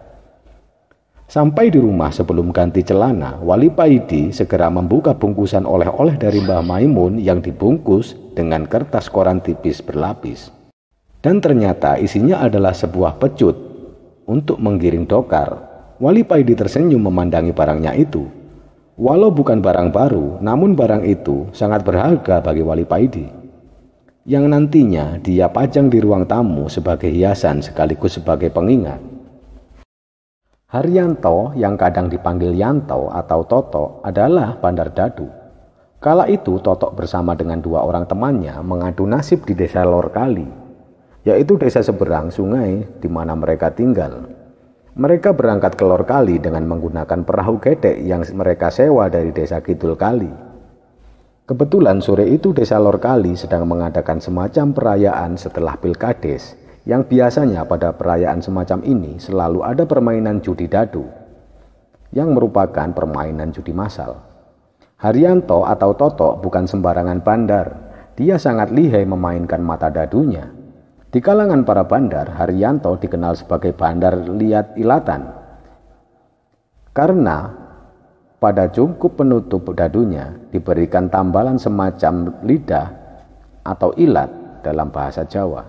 Sampai di rumah sebelum ganti celana, Wali Paidi segera membuka bungkusan oleh-oleh dari Mbah Maimun yang dibungkus dengan kertas koran tipis berlapis. Dan ternyata isinya adalah sebuah pecut untuk menggiring dokar. Wali Paidi tersenyum memandangi barangnya itu. Walau bukan barang baru, namun barang itu sangat berharga bagi Wali Paidi, yang nantinya dia pajang di ruang tamu sebagai hiasan sekaligus sebagai pengingat. Haryanto yang kadang dipanggil Yanto atau Toto adalah bandar dadu. Kala itu Totok bersama dengan 2 orang temannya mengadu nasib di desa Lorkali, yaitu desa seberang sungai di mana mereka tinggal. Mereka berangkat ke Lorkali dengan menggunakan perahu gedek yang mereka sewa dari desa Kidul Kali. Kebetulan sore itu desa Lorkali sedang mengadakan semacam perayaan setelah Pilkades, yang biasanya pada perayaan semacam ini selalu ada permainan judi dadu, yang merupakan permainan judi massal. Haryanto atau Totok bukan sembarangan bandar, dia sangat lihai memainkan mata dadunya. Di kalangan para bandar, Haryanto dikenal sebagai bandar liat ilatan, karena pada jungkup penutup dadunya diberikan tambalan semacam lidah atau ilat dalam bahasa Jawa.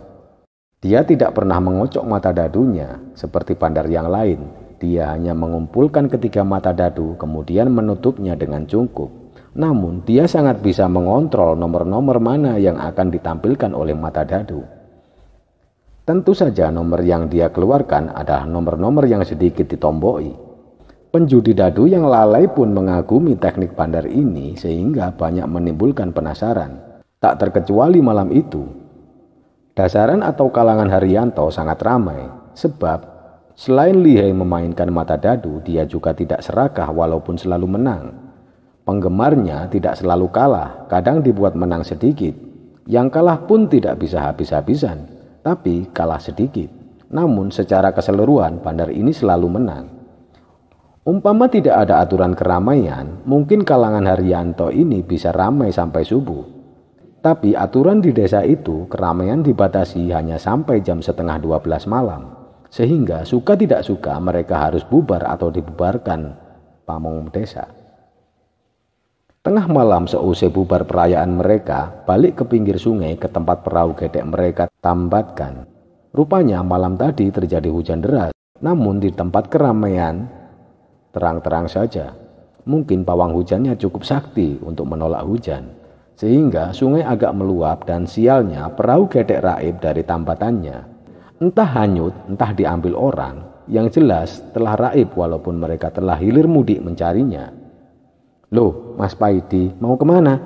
Dia tidak pernah mengocok mata dadunya seperti bandar yang lain. Dia hanya mengumpulkan ketiga mata dadu, kemudian menutupnya dengan cungkup. Namun, dia sangat bisa mengontrol nomor-nomor mana yang akan ditampilkan oleh mata dadu. Tentu saja nomor yang dia keluarkan adalah nomor-nomor yang sedikit ditomboi. Penjudi dadu yang lalai pun mengagumi teknik bandar ini sehingga banyak menimbulkan penasaran. Tak terkecuali malam itu. Dasaran atau kalangan Haryanto sangat ramai, sebab selain lihai memainkan mata dadu, dia juga tidak serakah walaupun selalu menang. Penggemarnya tidak selalu kalah, kadang dibuat menang sedikit. Yang kalah pun tidak bisa habis-habisan, tapi kalah sedikit. Namun secara keseluruhan bandar ini selalu menang. Umpama tidak ada aturan keramaian, mungkin kalangan Haryanto ini bisa ramai sampai subuh. Tapi aturan di desa itu, keramaian dibatasi hanya sampai jam 11:30 malam. Sehingga suka tidak suka mereka harus bubar atau dibubarkan pamong desa. Tengah malam seusai bubar perayaan mereka, balik ke pinggir sungai ke tempat perahu gedek mereka tambatkan. Rupanya malam tadi terjadi hujan deras, namun di tempat keramaian terang-terang saja. Mungkin pawang hujannya cukup sakti untuk menolak hujan, sehingga sungai agak meluap dan sialnya perahu gedek raib dari tambatannya. Entah hanyut, entah diambil orang, yang jelas telah raib walaupun mereka telah hilir mudik mencarinya. Loh, Mas Paidi, mau kemana?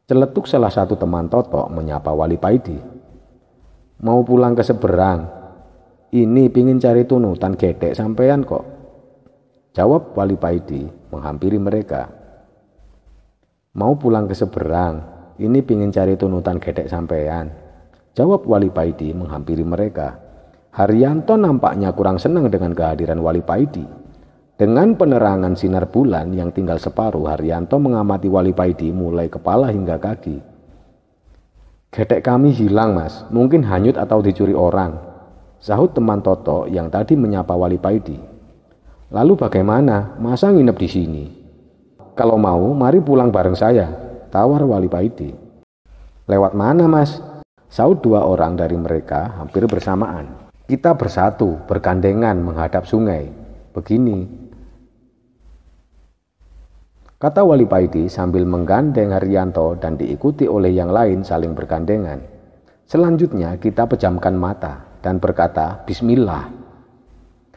Celetuk salah satu teman Toto menyapa Wali Paidi. Mau pulang ke seberang. Ini pingin cari tunutan gedek sampean kok. Jawab Wali Paidi menghampiri mereka. Mau pulang ke seberang. Ini pingin cari tunutan gedek sampean. Jawab Wali Paidi menghampiri mereka. Haryanto nampaknya kurang senang dengan kehadiran Wali Paidi. Dengan penerangan sinar bulan yang tinggal separuh, Haryanto mengamati Wali Paidi mulai kepala hingga kaki. Gedek kami hilang, Mas. Mungkin hanyut atau dicuri orang, sahut teman Toto yang tadi menyapa Wali Paidi. Lalu bagaimana? Masa nginep di sini? Kalau mau, mari pulang bareng saya, tawar Wali Paidi. Lewat mana, Mas? Sahut dua orang dari mereka hampir bersamaan. Kita bersatu, bergandengan menghadap sungai. Begini, kata Wali Paidi sambil menggandeng Haryanto dan diikuti oleh yang lain saling bergandengan. Selanjutnya kita pejamkan mata dan berkata Bismillah.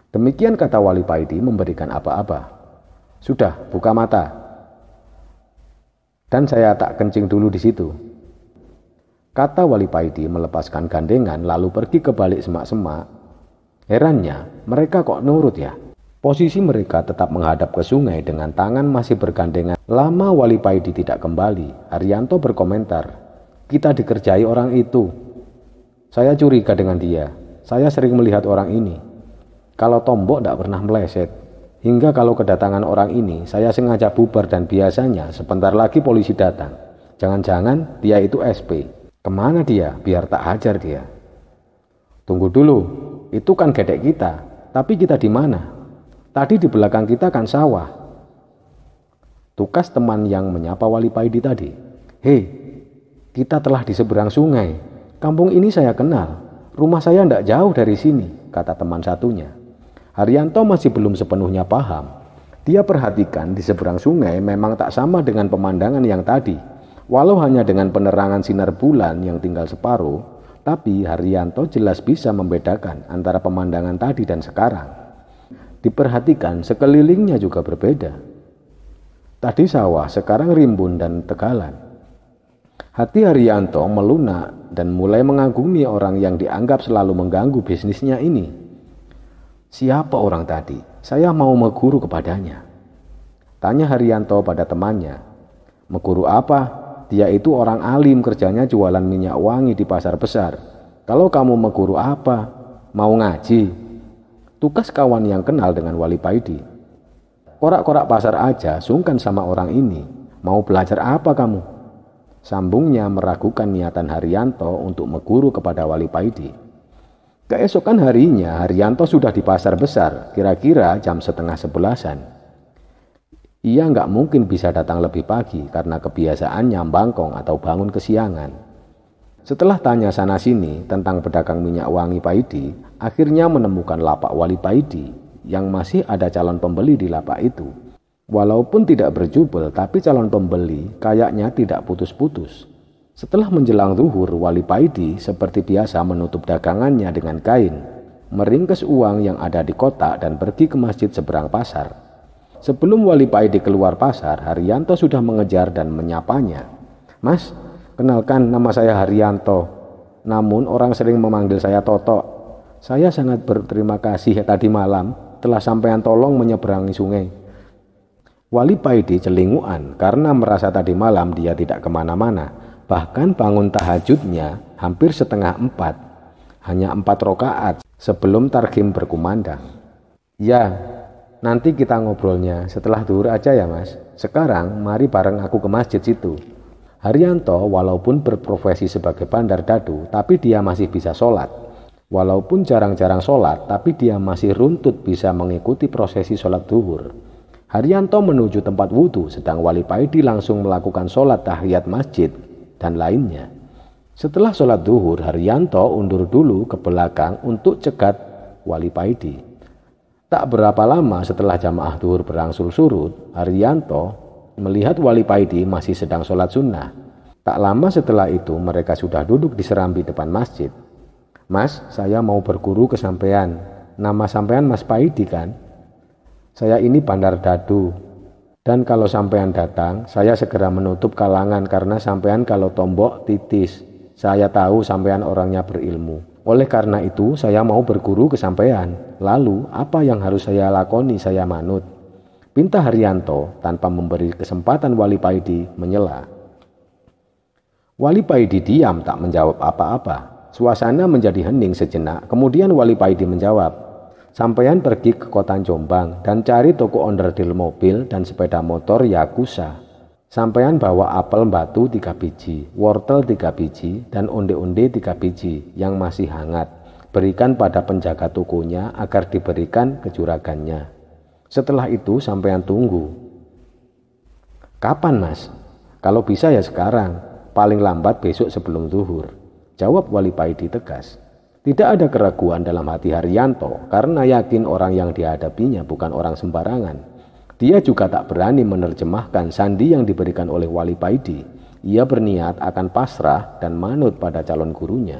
Demikian kata Wali Paidi memberikan aba-aba. Sudah, buka mata. Dan saya tak kencing dulu di situ, kata Wali Paidi melepaskan gandengan lalu pergi ke balik semak-semak. Herannya, mereka kok nurut ya? Posisi mereka tetap menghadap ke sungai dengan tangan masih bergandengan. Lama Wali Paidi tidak kembali. Haryanto berkomentar, kita dikerjai orang itu. Saya curiga dengan dia. Saya sering melihat orang ini. Kalau tombok tidak pernah meleset. Hingga kalau kedatangan orang ini, saya sengaja bubar dan biasanya sebentar lagi polisi datang. Jangan-jangan dia itu SP. Kemana dia? Biar tak hajar dia. Tunggu dulu, itu kan gedek kita. Tapi kita di mana? Tadi di belakang kita kan sawah. Tukas teman yang menyapa Wali Paidi tadi. Hei, kita telah di seberang sungai. Kampung ini saya kenal. Rumah saya tidak jauh dari sini, kata teman satunya. Haryanto masih belum sepenuhnya paham. Dia perhatikan di seberang sungai memang tak sama dengan pemandangan yang tadi. Walau hanya dengan penerangan sinar bulan yang tinggal separuh, tapi Haryanto jelas bisa membedakan antara pemandangan tadi dan sekarang. Diperhatikan sekelilingnya juga berbeda. Tadi sawah, sekarang rimbun dan tegalan. Hati Haryanto melunak dan mulai mengagumi orang yang dianggap selalu mengganggu bisnisnya ini. Siapa orang tadi? Saya mau meguru kepadanya, tanya Haryanto pada temannya. Meguru apa? Dia itu orang alim, kerjanya jualan minyak wangi di pasar besar. Kalau kamu meguru apa? Mau ngaji? Tukas kawan yang kenal dengan Wali Paidi. Korak-korak pasar aja sungkan sama orang ini. Mau belajar apa kamu? Sambungnya meragukan niatan Haryanto untuk meguru kepada Wali Paidi. Keesokan harinya Haryanto sudah di pasar besar, kira-kira jam 10:30. Ia nggak mungkin bisa datang lebih pagi karena kebiasaannya bangkong atau bangun kesiangan. Setelah tanya sana-sini tentang pedagang minyak wangi Paidi, akhirnya menemukan lapak Wali Paidi yang masih ada calon pembeli di lapak itu. Walaupun tidak berjubel, tapi calon pembeli kayaknya tidak putus-putus. Setelah menjelang zuhur, Wali Paidi seperti biasa menutup dagangannya dengan kain, meringkes uang yang ada di kotak dan pergi ke masjid seberang pasar. Sebelum Wali Paidi keluar pasar, Haryanto sudah mengejar dan menyapanya. "Mas, kenalkan, nama saya Haryanto. Namun orang sering memanggil saya Toto. Saya sangat berterima kasih tadi malam telah sampean tolong menyeberangi sungai." Wali Paidi celinguan karena merasa tadi malam dia tidak kemana-mana. Bahkan bangun tahajudnya hampir setengah 4. Hanya 4 rakaat sebelum targhim berkumandang. "Ya, nanti kita ngobrolnya setelah zuhur aja ya mas. Sekarang mari bareng aku ke masjid situ." Haryanto walaupun berprofesi sebagai bandar dadu, tapi dia masih bisa sholat. Walaupun jarang-jarang sholat, tapi dia masih runtut bisa mengikuti prosesi sholat zuhur. Haryanto menuju tempat wudhu, sedang Wali Paidi langsung melakukan sholat tahiyat masjid dan lainnya. Setelah sholat zuhur, Haryanto undur dulu ke belakang untuk cegat Wali Paidi. Tak berapa lama setelah jamaah zuhur berangsur surut, Haryanto melihat Wali Paidi masih sedang sholat sunnah. Tak lama setelah itu mereka sudah duduk di serambi depan masjid. "Mas, saya mau berguru ke sampean. Nama sampean Mas Paidi kan? Saya ini bandar dadu. Dan kalau sampean datang, saya segera menutup kalangan karena sampean kalau tombok titis. Saya tahu sampean orangnya berilmu. Oleh karena itu, saya mau berguru ke sampean. Lalu, apa yang harus saya lakoni saya manut?" Pinta Haryanto tanpa memberi kesempatan Wali Paidi menyela. Wali Paidi diam tak menjawab apa-apa. Suasana menjadi hening sejenak, kemudian Wali Paidi menjawab, "Sampean pergi ke kota Jombang dan cari toko onderdil mobil dan sepeda motor Yakuza. Sampean bawa apel batu 3 biji, wortel 3 biji, dan onde-onde 3 biji yang masih hangat. Berikan pada penjaga tokonya agar diberikan ke juragannya. Setelah itu sampean tunggu." "Kapan mas?" "Kalau bisa ya sekarang, paling lambat besok sebelum zuhur," jawab Wali Paidi tegas. Tidak ada keraguan dalam hati Haryanto karena yakin orang yang dihadapinya bukan orang sembarangan. Dia juga tak berani menerjemahkan sandi yang diberikan oleh Wali Paidi. Ia berniat akan pasrah dan manut pada calon gurunya.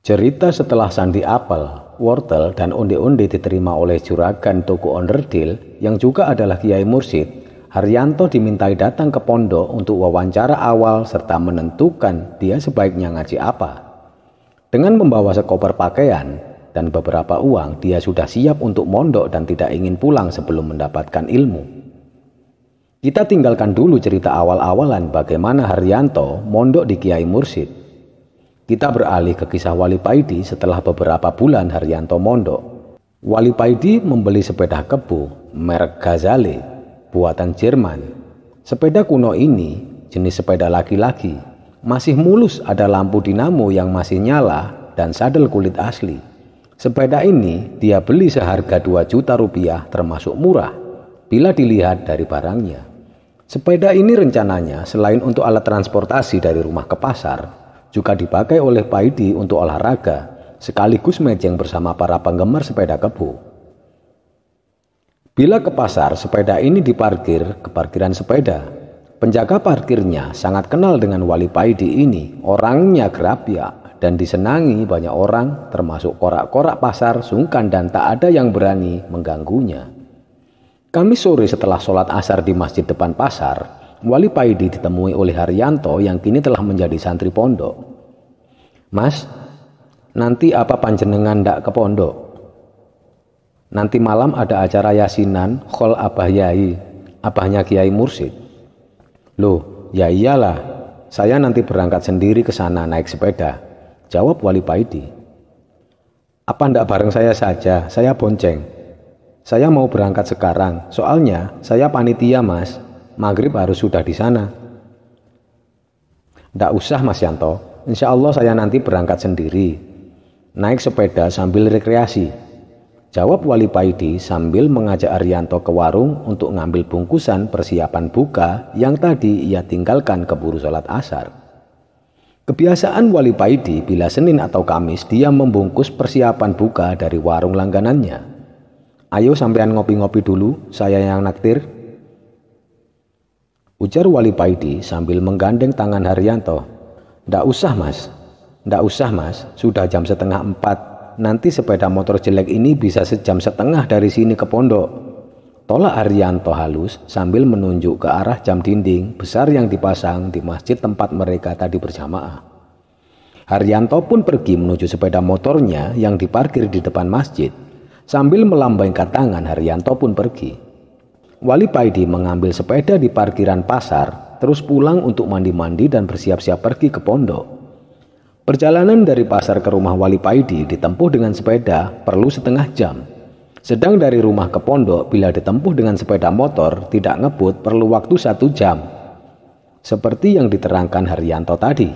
Cerita setelah sandi apel, wortel, dan onde-onde diterima oleh juragan toko onderdil yang juga adalah Kiai Mursyid, Haryanto dimintai datang ke pondok untuk wawancara awal serta menentukan dia sebaiknya ngaji apa. Dengan membawa sekoper pakaian dan beberapa uang, dia sudah siap untuk mondok dan tidak ingin pulang sebelum mendapatkan ilmu. Kita tinggalkan dulu cerita awal-awalan bagaimana Haryanto mondok di Kiai Mursyid. Kita beralih ke kisah Wali Paidi setelah beberapa bulan Haryanto mondok. Wali Paidi membeli sepeda kebu merek Gazelle buatan Jerman. Sepeda kuno ini jenis sepeda laki-laki, masih mulus, ada lampu dinamo yang masih nyala dan sadel kulit asli. Sepeda ini dia beli seharga 2 juta rupiah termasuk murah bila dilihat dari barangnya. Sepeda ini rencananya selain untuk alat transportasi dari rumah ke pasar, juga dipakai oleh Paidi untuk olahraga sekaligus mejeng bersama para penggemar sepeda kebu. Bila ke pasar, sepeda ini diparkir ke parkiran sepeda. Penjaga parkirnya sangat kenal dengan Wali Paidi ini. Orangnya gerapyak dan disenangi banyak orang, termasuk korak-korak pasar, sungkan, dan tak ada yang berani mengganggunya. Kamis sore setelah sholat asar di masjid depan pasar, Wali Paidi ditemui oleh Haryanto yang kini telah menjadi santri pondok. "Mas, nanti apa panjenengan ndak ke pondok? Nanti malam ada acara yasinan khol Abah Yai, abahnya Kiai Mursyid." "Loh, ya iyalah, saya nanti berangkat sendiri ke sana naik sepeda," jawab Wali Paidi. "Apa ndak bareng saya saja, saya bonceng. Saya mau berangkat sekarang, soalnya saya panitia mas, maghrib harus sudah di sana." "Ndak usah Mas Yanto, insya Allah saya nanti berangkat sendiri, naik sepeda sambil rekreasi," jawab Wali Paidi sambil mengajak Haryanto ke warung untuk ngambil bungkusan persiapan buka yang tadi ia tinggalkan keburu sholat asar. Kebiasaan Wali Paidi bila Senin atau Kamis dia membungkus persiapan buka dari warung langganannya. "Ayo sampean ngopi-ngopi dulu, saya yang naktir," ujar Wali Paidi sambil menggandeng tangan Haryanto. "Ndak usah mas, sudah jam 3:30. Nanti sepeda motor jelek ini bisa 1,5 jam dari sini ke pondok," tolak Haryanto halus sambil menunjuk ke arah jam dinding besar yang dipasang di masjid tempat mereka tadi berjamaah. Haryanto pun pergi menuju sepeda motornya yang diparkir di depan masjid. Sambil melambaikan tangan, Haryanto pun pergi. Wali Paidi mengambil sepeda di parkiran pasar, terus pulang untuk mandi-mandi dan bersiap-siap pergi ke pondok. Perjalanan dari pasar ke rumah Wali Paidi ditempuh dengan sepeda perlu 1/2 jam. Sedang dari rumah ke pondok bila ditempuh dengan sepeda motor tidak ngebut perlu waktu 1 jam. Seperti yang diterangkan Haryanto tadi.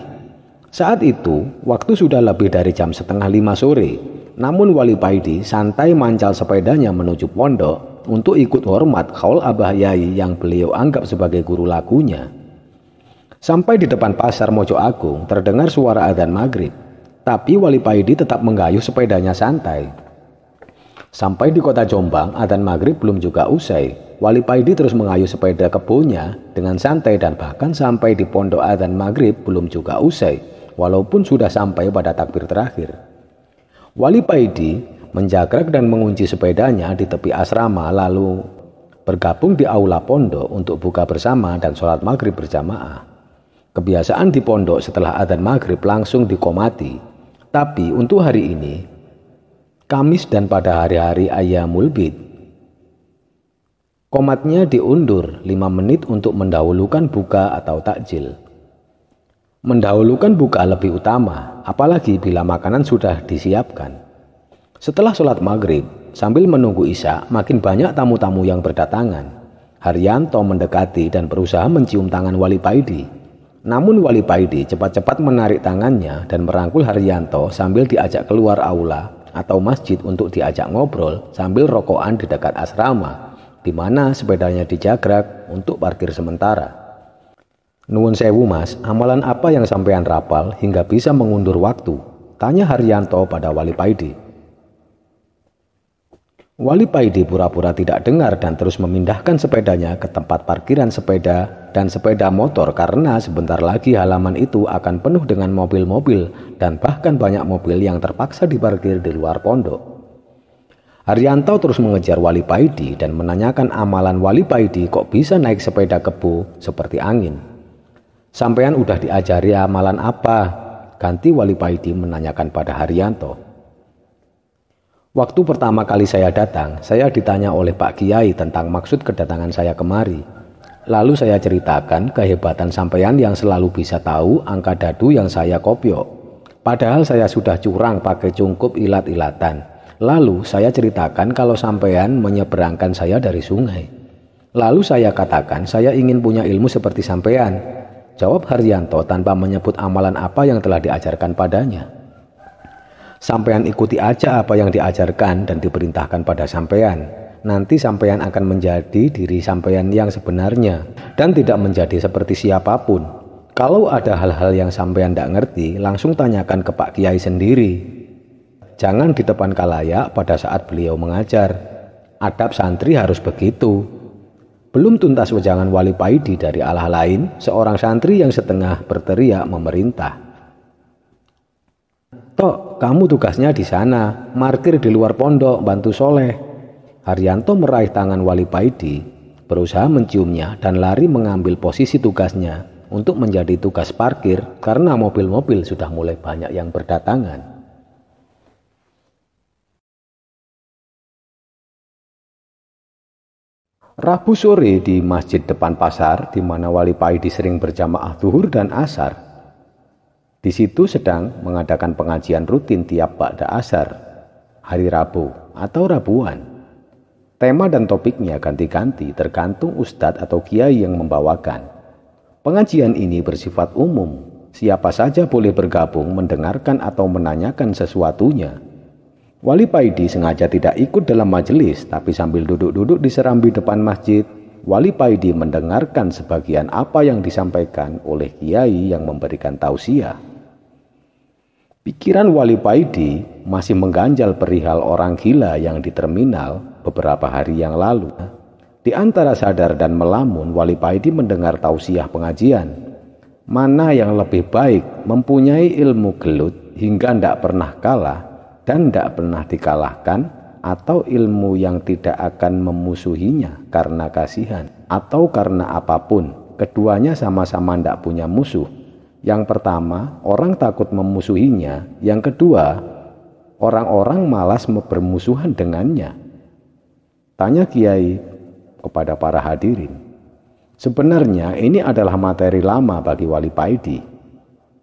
Saat itu waktu sudah lebih dari jam 4:30 sore. Namun Wali Paidi santai mancal sepedanya menuju pondok untuk ikut hormat haul Abah Yai yang beliau anggap sebagai guru lagunya. Sampai di depan pasar Mojo Agung terdengar suara adzan maghrib. Tapi Wali Paidi tetap menggayuh sepedanya santai. Sampai di kota Jombang, adzan maghrib belum juga usai. Wali Paidi terus mengayuh sepeda kebunnya dengan santai dan bahkan sampai di pondok adzan maghrib belum juga usai, walaupun sudah sampai pada takbir terakhir. Wali Paidi menjagrak dan mengunci sepedanya di tepi asrama lalu bergabung di aula pondok untuk buka bersama dan sholat maghrib berjamaah. Kebiasaan di pondok setelah adzan maghrib langsung dikomati. Tapi untuk hari ini, Kamis dan pada hari-hari Ayyamul Bid, komatnya diundur 5 menit untuk mendahulukan buka atau takjil. Mendahulukan buka lebih utama, apalagi bila makanan sudah disiapkan. Setelah sholat maghrib, sambil menunggu isya, makin banyak tamu-tamu yang berdatangan. Haryanto mendekati dan berusaha mencium tangan Wali Paidi. Namun Wali Paidi cepat-cepat menarik tangannya dan merangkul Haryanto sambil diajak keluar aula atau masjid untuk diajak ngobrol sambil rokokan di dekat asrama, di mana sepedanya dijagrak untuk parkir sementara. "Nuwun sewu mas, amalan apa yang sampean rapal hingga bisa mengundur waktu?" tanya Haryanto pada Wali Paidi. Wali Paidi pura-pura tidak dengar dan terus memindahkan sepedanya ke tempat parkiran sepeda dan sepeda motor karena sebentar lagi halaman itu akan penuh dengan mobil-mobil dan bahkan banyak mobil yang terpaksa diparkir di luar pondok. Haryanto terus mengejar Wali Paidi dan menanyakan amalan Wali Paidi kok bisa naik sepeda kebo seperti angin. "Sampean udah diajari amalan apa?" ganti Wali Paidi menanyakan pada Haryanto. "Waktu pertama kali saya datang, saya ditanya oleh Pak Kiai tentang maksud kedatangan saya kemari. Lalu saya ceritakan kehebatan sampean yang selalu bisa tahu angka dadu yang saya kopyok. Padahal saya sudah curang pakai cungkup ilat-ilatan. Lalu saya ceritakan kalau sampean menyeberangkan saya dari sungai. Lalu saya katakan saya ingin punya ilmu seperti sampean," jawab Haryanto tanpa menyebut amalan apa yang telah diajarkan padanya. "Sampean ikuti aja apa yang diajarkan dan diperintahkan pada sampean. Nanti sampean akan menjadi diri sampean yang sebenarnya dan tidak menjadi seperti siapapun. Kalau ada hal-hal yang sampean tidak ngerti, langsung tanyakan ke Pak Kiai sendiri. Jangan di depan kalayak pada saat beliau mengajar. Adab santri harus begitu." Belum tuntas wejangan Wali Paidi dari alah lain, seorang santri yang setengah berteriak memerintah. "Tok, kamu tugasnya di sana, markir di luar pondok, bantu soleh." Haryanto meraih tangan Wali Paidi, berusaha menciumnya dan lari mengambil posisi tugasnya untuk menjadi tugas parkir karena mobil-mobil sudah mulai banyak yang berdatangan. Rabu sore di masjid depan pasar di mana Wali Paidi sering berjamaah zuhur dan asar. Di situ sedang mengadakan pengajian rutin tiap ba'da asar, hari Rabu atau Rabuan. Tema dan topiknya ganti-ganti tergantung ustadz atau kiai yang membawakan. Pengajian ini bersifat umum, siapa saja boleh bergabung mendengarkan atau menanyakan sesuatunya. Wali Paidi sengaja tidak ikut dalam majelis, tapi sambil duduk-duduk di serambi depan masjid, Wali Paidi mendengarkan sebagian apa yang disampaikan oleh kiai yang memberikan tausiah. Pikiran Wali Paidi masih mengganjal perihal orang gila yang di terminal beberapa hari yang lalu. Di antara sadar dan melamun, Wali Paidi mendengar tausiah pengajian. Mana yang lebih baik, mempunyai ilmu gelut hingga tidak pernah kalah dan tidak pernah dikalahkan, atau ilmu yang tidak akan memusuhinya karena kasihan, atau karena apapun, keduanya sama-sama tidak punya musuh. Yang pertama, orang takut memusuhinya. Yang kedua, orang-orang malas bermusuhan dengannya. Tanya Kiai kepada para hadirin. Sebenarnya ini adalah materi lama bagi Wali Paidi.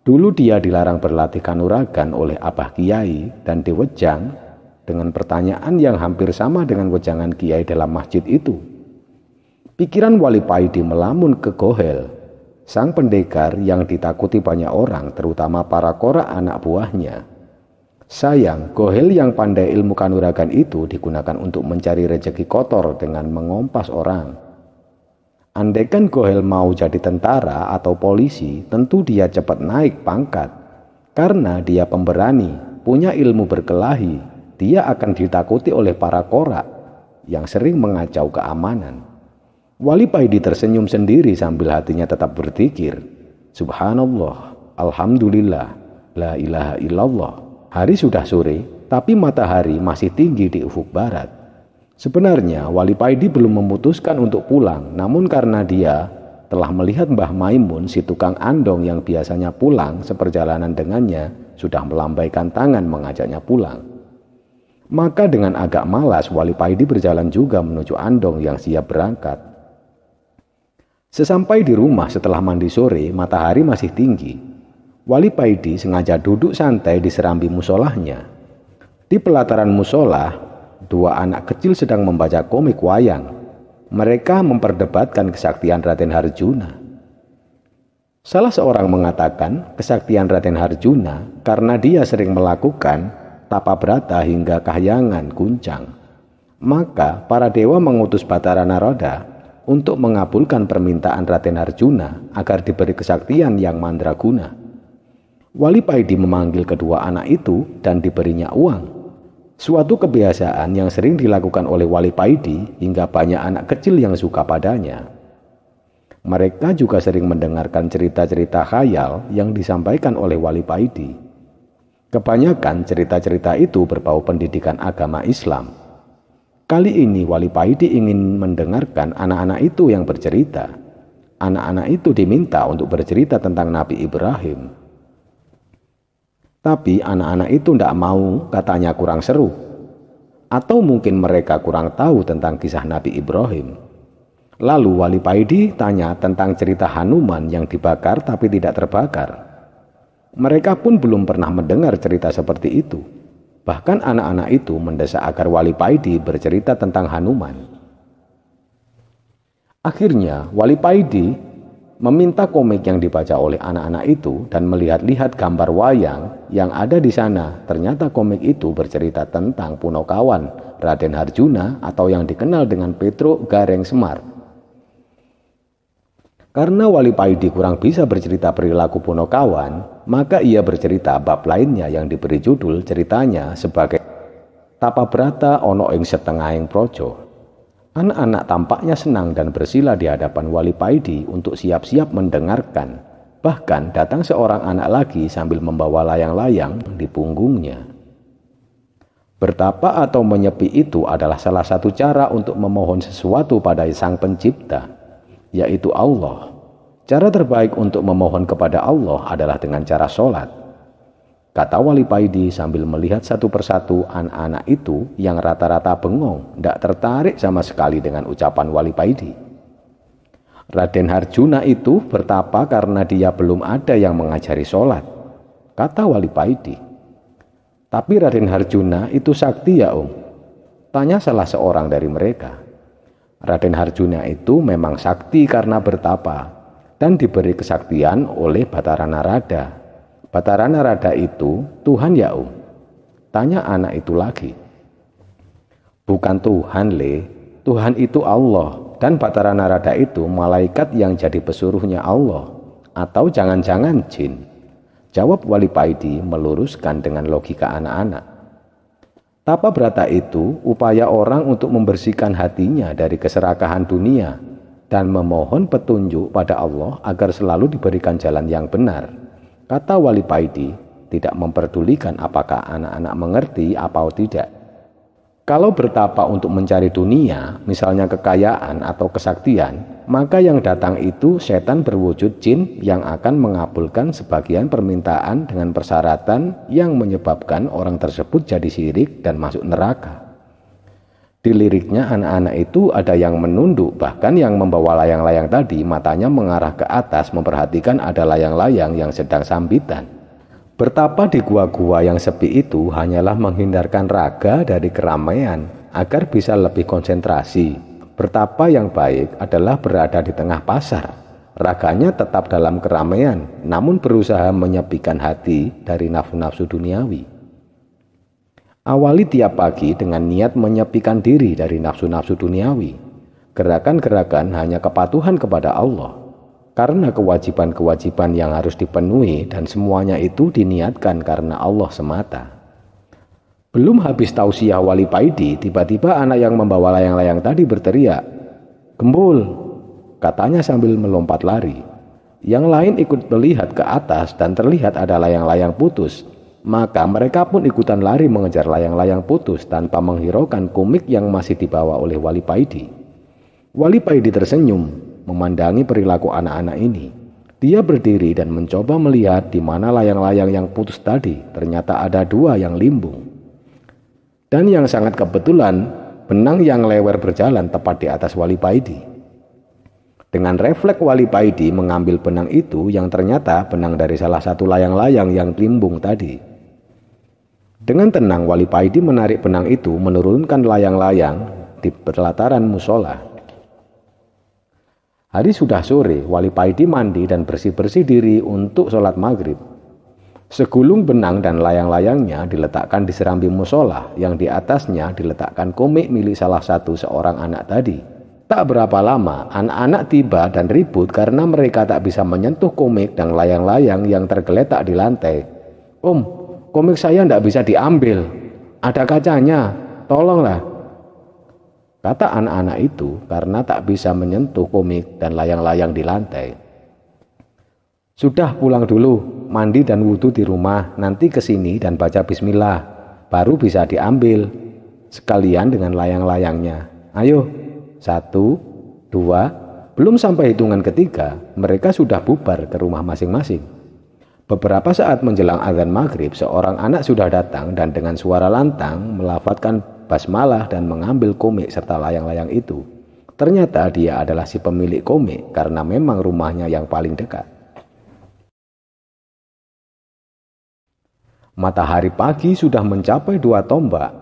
Dulu dia dilarang berlatih kanuragan oleh Abah Kiai dan diwejang dengan pertanyaan yang hampir sama dengan wejangan Kiai dalam masjid itu. Pikiran Wali Paidi melamun ke Gohel, sang pendekar yang ditakuti banyak orang, terutama para kora anak buahnya. Sayang, Gohel yang pandai ilmu kanuragan itu digunakan untuk mencari rejeki kotor dengan mengompas orang. Andaikan Gohel mau jadi tentara atau polisi, tentu dia cepat naik pangkat. Karena dia pemberani, punya ilmu berkelahi, dia akan ditakuti oleh para kora yang sering mengacau keamanan. Wali Paidi tersenyum sendiri sambil hatinya tetap berzikir. Subhanallah, Alhamdulillah, La ilaha illallah. Hari sudah sore, tapi matahari masih tinggi di ufuk barat. Sebenarnya Wali Paidi belum memutuskan untuk pulang, namun karena dia telah melihat Mbah Maimun, si tukang andong yang biasanya pulang seperjalanan dengannya, sudah melambaikan tangan mengajaknya pulang. Maka dengan agak malas, Wali Paidi berjalan juga menuju andong yang siap berangkat. Sesampai di rumah setelah mandi sore, matahari masih tinggi. Wali Paidi sengaja duduk santai di serambi musolahnya. Di pelataran musolah, dua anak kecil sedang membaca komik wayang. Mereka memperdebatkan kesaktian Raden Harjuna. Salah seorang mengatakan kesaktian Raden Harjuna karena dia sering melakukan tapa brata hingga kahyangan guncang. Maka para dewa mengutus Batara Narada untuk mengabulkan permintaan Raden Harjuna agar diberi kesaktian yang mandraguna. Wali Paidi memanggil kedua anak itu dan diberinya uang. Suatu kebiasaan yang sering dilakukan oleh Wali Paidi hingga banyak anak kecil yang suka padanya. Mereka juga sering mendengarkan cerita-cerita khayal yang disampaikan oleh Wali Paidi. Kebanyakan cerita-cerita itu berbau pendidikan agama Islam. Kali ini Wali Paidi ingin mendengarkan anak-anak itu yang bercerita. Anak-anak itu diminta untuk bercerita tentang Nabi Ibrahim. Tapi anak-anak itu tidak mau, katanya kurang seru. Atau mungkin mereka kurang tahu tentang kisah Nabi Ibrahim. Lalu Wali Paidi tanya tentang cerita Hanuman yang dibakar tapi tidak terbakar. Mereka pun belum pernah mendengar cerita seperti itu. Bahkan anak-anak itu mendesak agar Wali Paidi bercerita tentang Hanuman. Akhirnya Wali Paidi meminta komik yang dibaca oleh anak-anak itu dan melihat-lihat gambar wayang yang ada di sana. Ternyata komik itu bercerita tentang Punokawan Raden Harjuna atau yang dikenal dengan Petro Gareng Semar. Karena Wali Paidi kurang bisa bercerita perilaku Punokawan, maka ia bercerita bab lainnya yang diberi judul ceritanya sebagai Tapa Brata Ono ing Setengahing Projo. Anak-anak tampaknya senang dan bersila di hadapan Wali Paidi untuk siap-siap mendengarkan. Bahkan datang seorang anak lagi sambil membawa layang-layang di punggungnya. Bertapa atau menyepi itu adalah salah satu cara untuk memohon sesuatu pada Sang Pencipta, yaitu Allah. Cara terbaik untuk memohon kepada Allah adalah dengan cara sholat. Kata Wali Paidi sambil melihat satu persatu anak-anak itu yang rata-rata bengong, tidak tertarik sama sekali dengan ucapan Wali Paidi. Raden Harjuna itu bertapa karena dia belum ada yang mengajari sholat, kata Wali Paidi. Tapi Raden Harjuna itu sakti ya Om? Tanya salah seorang dari mereka. Raden Harjuna itu memang sakti karena bertapa dan diberi kesaktian oleh Batara Narada. Batara Narada itu Tuhan ya Om? Tanya anak itu lagi. Bukan Tuhan Le, Tuhan itu Allah, dan Batara Narada itu malaikat yang jadi pesuruhnya Allah, atau jangan-jangan jin. Jawab Wali Paidi meluruskan dengan logika anak-anak. Tapa brata itu upaya orang untuk membersihkan hatinya dari keserakahan dunia dan memohon petunjuk pada Allah agar selalu diberikan jalan yang benar. Kata Wali Paidi, tidak memperdulikan apakah anak-anak mengerti atau tidak. Kalau bertapa untuk mencari dunia, misalnya kekayaan atau kesaktian, maka yang datang itu setan berwujud jin yang akan mengabulkan sebagian permintaan dengan persyaratan yang menyebabkan orang tersebut jadi syirik dan masuk neraka. Di liriknya anak-anak itu ada yang menunduk, bahkan yang membawa layang-layang tadi matanya mengarah ke atas memperhatikan ada layang-layang yang sedang sambitan. Bertapa di gua-gua yang sepi itu hanyalah menghindarkan raga dari keramaian agar bisa lebih konsentrasi. Bertapa yang baik adalah berada di tengah pasar. Raganya tetap dalam keramaian, namun berusaha menyepikan hati dari nafsu-nafsu duniawi. Awali tiap pagi dengan niat menyepikan diri dari nafsu-nafsu duniawi. Gerakan-gerakan hanya kepatuhan kepada Allah. Karena kewajiban-kewajiban yang harus dipenuhi dan semuanya itu diniatkan karena Allah semata. Belum habis tausiah Wali Paidi, tiba-tiba anak yang membawa layang-layang tadi berteriak, "Gembul!" katanya sambil melompat lari. Yang lain ikut melihat ke atas dan terlihat ada layang-layang putus. Maka mereka pun ikutan lari mengejar layang-layang putus tanpa menghiraukan komik yang masih dibawa oleh Wali Paidi. Wali Paidi tersenyum memandangi perilaku anak-anak ini. Dia berdiri dan mencoba melihat di mana layang-layang yang putus tadi. Ternyata ada 2 yang limbung. Dan yang sangat kebetulan, benang yang lewer berjalan tepat di atas Wali Paidi. Dengan refleks Wali Paidi mengambil benang itu yang ternyata benang dari salah satu layang-layang yang limbung tadi. Dengan tenang Wali Paidi menarik benang itu menurunkan layang-layang di pelataran musola. Hari sudah sore, Wali Paidi mandi dan bersih-bersih diri untuk sholat maghrib. Segulung benang dan layang-layangnya diletakkan di serambi musola yang di atasnya diletakkan komik milik salah satu seorang anak tadi. Tak berapa lama, anak-anak tiba dan ribut karena mereka tak bisa menyentuh komik dan layang-layang yang tergeletak di lantai. "Om, komik saya tidak bisa diambil. Ada kacanya, tolonglah," kata anak-anak itu karena tak bisa menyentuh komik dan layang-layang di lantai. "Sudah pulang dulu, mandi dan wudhu di rumah, nanti kesini dan baca bismillah, baru bisa diambil, sekalian dengan layang-layangnya. Ayo, 1, 2, belum sampai hitungan ketiga, mereka sudah bubar ke rumah masing-masing. Beberapa saat menjelang azan maghrib, seorang anak sudah datang dan dengan suara lantang melafadzkan basmalah dan mengambil komik serta layang-layang itu. Ternyata dia adalah si pemilik komik karena memang rumahnya yang paling dekat. Matahari pagi sudah mencapai 2 tombak.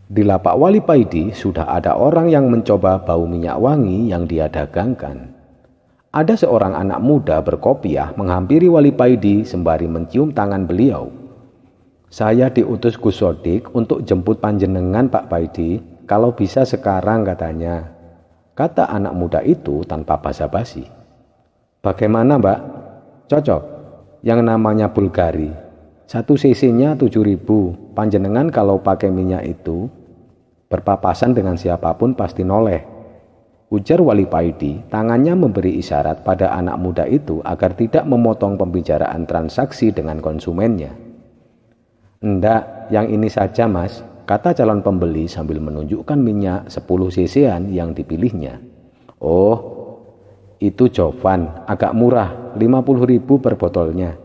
Di lapak Wali Paidi sudah ada orang yang mencoba bau minyak wangi yang dia dagangkan. Ada seorang anak muda berkopiah menghampiri Wali Paidi sembari mencium tangan beliau. "Saya diutus Gus Sodik untuk jemput panjenengan Pak Paidi, kalau bisa sekarang," katanya. Kata anak muda itu tanpa basa-basi. "Bagaimana Mbak? Cocok? Yang namanya Bulgari. 1 cc-nya 7.000. Panjenengan kalau pakai minyak itu berpapasan dengan siapapun pasti noleh," ujar Wali Paidi. Tangannya memberi isyarat pada anak muda itu agar tidak memotong pembicaraan transaksi dengan konsumennya. "Enggak, yang ini saja Mas," kata calon pembeli sambil menunjukkan minyak 10 cc-an yang dipilihnya. "Oh, itu Jovan, agak murah, 50.000 per botolnya,"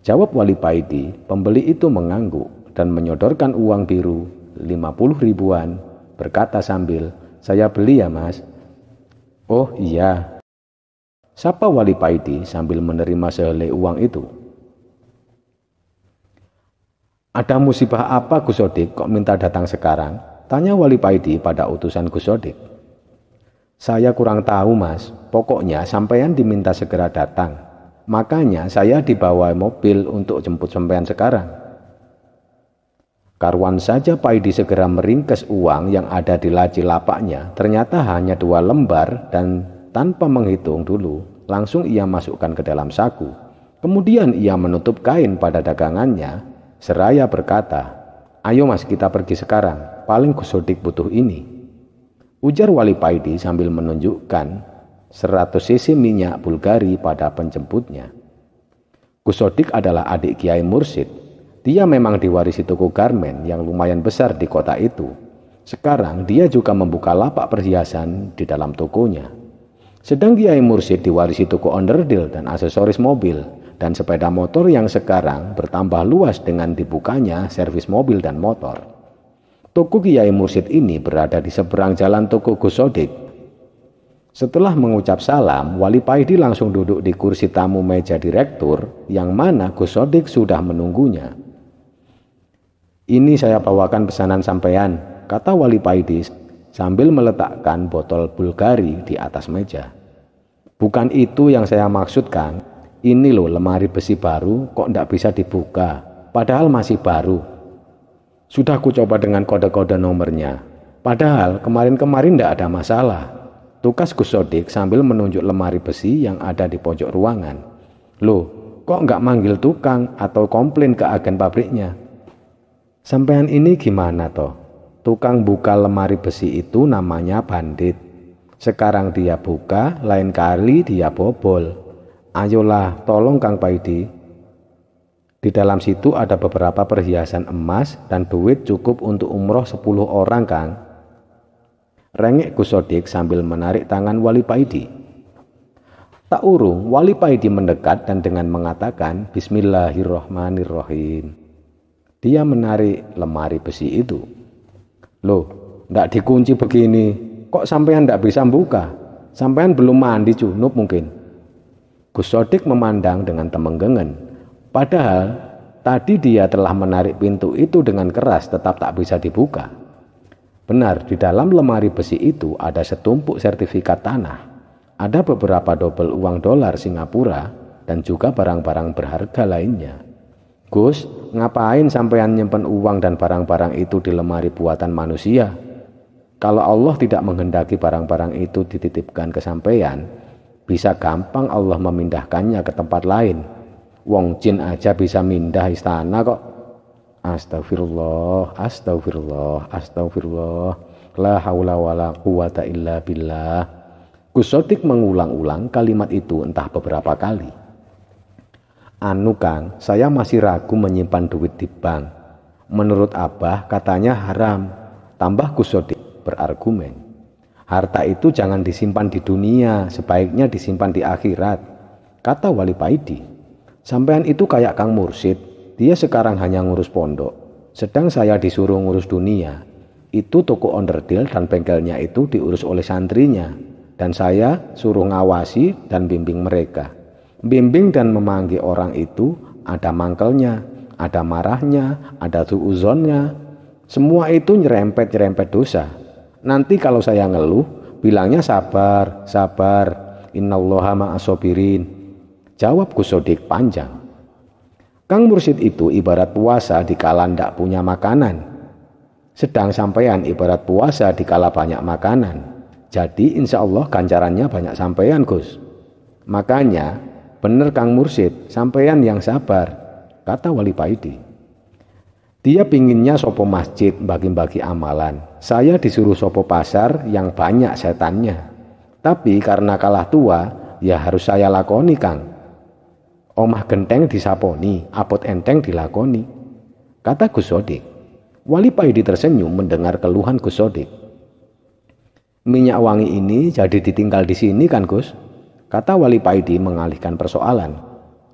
jawab Wali Paidi. Pembeli itu mengangguk dan menyodorkan uang biru 50 ribuan, berkata sambil, "Saya beli ya Mas." "Oh iya," sapa Wali Paidi sambil menerima sehelai uang itu. "Ada musibah apa Gus Sodik kok minta datang sekarang?" tanya Wali Paidi pada utusan Gus Sodik. "Saya kurang tahu Mas, pokoknya sampean diminta segera datang. Makanya saya dibawa mobil untuk jemput sampean sekarang." Karuan saja Paidi segera meringkes uang yang ada di laci lapaknya. Ternyata hanya 2 lembar dan tanpa menghitung dulu, langsung ia masukkan ke dalam saku. Kemudian ia menutup kain pada dagangannya, seraya berkata, "Ayo mas, kita pergi sekarang, paling Gus Sodik butuh ini." Ujar Wali Paidi sambil menunjukkan 100 cc minyak Bulgari pada penjemputnya. Gus Sodik adalah adik Kiai Mursyid. Dia memang diwarisi toko garmen yang lumayan besar di kota itu. Sekarang dia juga membuka lapak perhiasan di dalam tokonya. Sedang Kiai Mursyid diwarisi toko onderdil dan aksesoris mobil dan sepeda motor yang sekarang bertambah luas dengan dibukanya servis mobil dan motor. Toko Kiai Mursyid ini berada di seberang jalan toko Gus Sodik. Setelah mengucap salam, Wali Paidi langsung duduk di kursi tamu meja direktur yang mana Gus Sodik sudah menunggunya. "Ini saya bawakan pesanan sampean," kata Wali Paidi sambil meletakkan botol Bulgari di atas meja. "Bukan itu yang saya maksudkan. Ini loh lemari besi baru kok ndak bisa dibuka, padahal masih baru. Sudah ku coba dengan kode-kode nomornya, padahal kemarin-kemarin ndak ada masalah." Tukas Gus Sodik sambil menunjuk lemari besi yang ada di pojok ruangan. "Loh, kok nggak manggil tukang atau komplain ke agen pabriknya? Sampean ini gimana toh? Tukang buka lemari besi itu namanya bandit. Sekarang dia buka, lain kali dia bobol. Ayolah, tolong Kang Paidi. Di dalam situ ada beberapa perhiasan emas dan duit cukup untuk umroh 10 orang, Kang." Rengek Gus Sodik sambil menarik tangan Wali Paidi. Tak urung, Wali Paidi mendekat dan dengan mengatakan Bismillahirrohmanirrohim. Dia menarik lemari besi itu. "Loh, ndak dikunci begini, kok sampean ndak bisa buka? Sampean belum mandi junub mungkin?" Gus Sodik memandang dengan temenggengen. Padahal tadi dia telah menarik pintu itu dengan keras tetap tak bisa dibuka. Benar, di dalam lemari besi itu ada setumpuk sertifikat tanah. Ada beberapa dobel uang dolar Singapura dan juga barang-barang berharga lainnya. "Gus, ngapain sampean nyimpen uang dan barang-barang itu di lemari buatan manusia? Kalau Allah tidak menghendaki barang-barang itu dititipkan ke sampean, bisa gampang Allah memindahkannya ke tempat lain. Wong jin aja bisa mindah istana kok." Astagfirullah, astagfirullah, astagfirullah. La haula wala quwata illa billah. Gus Sodik mengulang-ulang kalimat itu entah beberapa kali. "Anu Kang, saya masih ragu menyimpan duit di bank. Menurut Abah katanya haram." Tambah Gus Sodik berargumen. "Harta itu jangan disimpan di dunia, sebaiknya disimpan di akhirat," kata Wali Paidi. "Sampean itu kayak Kang Mursyid, dia sekarang hanya ngurus pondok, sedang saya disuruh ngurus dunia. Itu toko onderdil dan bengkelnya itu diurus oleh santrinya, dan saya suruh ngawasi dan bimbing mereka. Bimbing dan memanggil orang itu ada mangkelnya, ada marahnya, ada suuzonnya. Semua itu nyerempet-nyerempet dosa. Nanti kalau saya ngeluh, bilangnya sabar, sabar, innallaha ma'asobirin." Jawab Gus Sodik panjang. Kang Mursyid itu ibarat puasa dikala ndak punya makanan. Sedang sampean ibarat puasa dikala banyak makanan. Jadi insya Allah ganjarannya banyak sampean, Gus. Makanya bener Kang Mursyid, sampean yang sabar, kata Wali Paidi. Dia pinginnya sopo masjid bagi-bagi amalan. Saya disuruh sopo pasar yang banyak setannya. Tapi karena kalah tua, ya harus saya lakoni, Kang. Omah genteng disaponi, apot enteng dilakoni, kata Gus Sodik. Wali Paidi tersenyum mendengar keluhan Gus Sodik. Minyak wangi ini jadi ditinggal di sini kan, Gus? Kata Wali Paidi mengalihkan persoalan.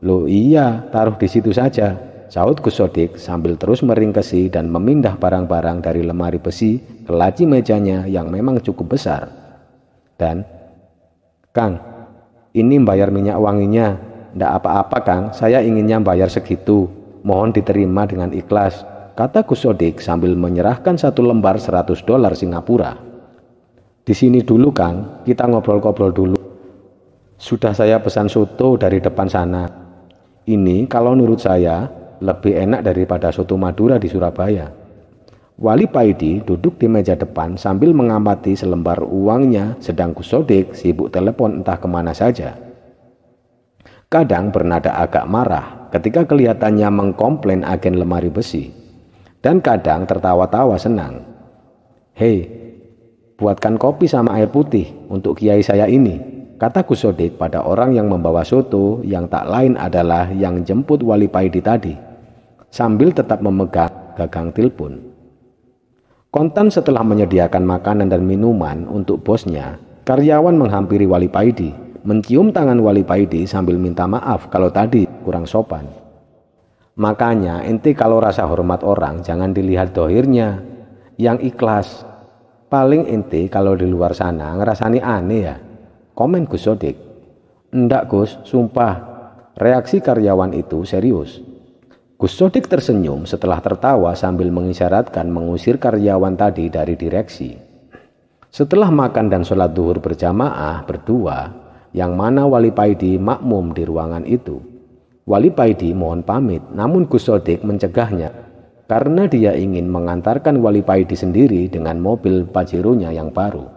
Loh iya, taruh di situ saja, saut Gus Sodik sambil terus meringkesi dan memindah barang-barang dari lemari besi ke laci mejanya yang memang cukup besar. Dan, Kang, ini bayar minyak wanginya. Ndak apa-apa Kang, saya inginnya bayar segitu. Mohon diterima dengan ikhlas, kata Gus Sodik sambil menyerahkan satu lembar $100 Singapura. Di sini dulu Kang, kita ngobrol-ngobrol dulu. Sudah saya pesan soto dari depan sana. Ini kalau menurut saya lebih enak daripada soto Madura di Surabaya. Wali Paidi duduk di meja depan sambil mengamati selembar uangnya, sedang Gus Sodik sibuk telepon entah kemana saja. Kadang bernada agak marah ketika kelihatannya mengkomplain agen lemari besi, dan kadang tertawa-tawa senang. "Hei, buatkan kopi sama air putih untuk kiai saya ini," kata Gus Sodik pada orang yang membawa soto yang tak lain adalah yang jemput Wali Paidi tadi, sambil tetap memegang gagang telepon. Kontan setelah menyediakan makanan dan minuman untuk bosnya, karyawan menghampiri Wali Paidi, mencium tangan Wali Paidi sambil minta maaf kalau tadi kurang sopan. "Makanya ente kalau rasa hormat orang jangan dilihat dohirnya, yang ikhlas. Paling ente kalau di luar sana ngerasani aneh ya," komen Gus Sodik. "Enggak Gus, sumpah." Reaksi karyawan itu serius. Gus Sodik tersenyum setelah tertawa sambil mengisyaratkan mengusir karyawan tadi dari direksi. Setelah makan dan sholat duhur berjamaah berdua, yang mana Wali Paidi makmum di ruangan itu, Wali Paidi mohon pamit, namun Gus Sodik mencegahnya karena dia ingin mengantarkan Wali Paidi sendiri dengan mobil Pajero-nya yang baru.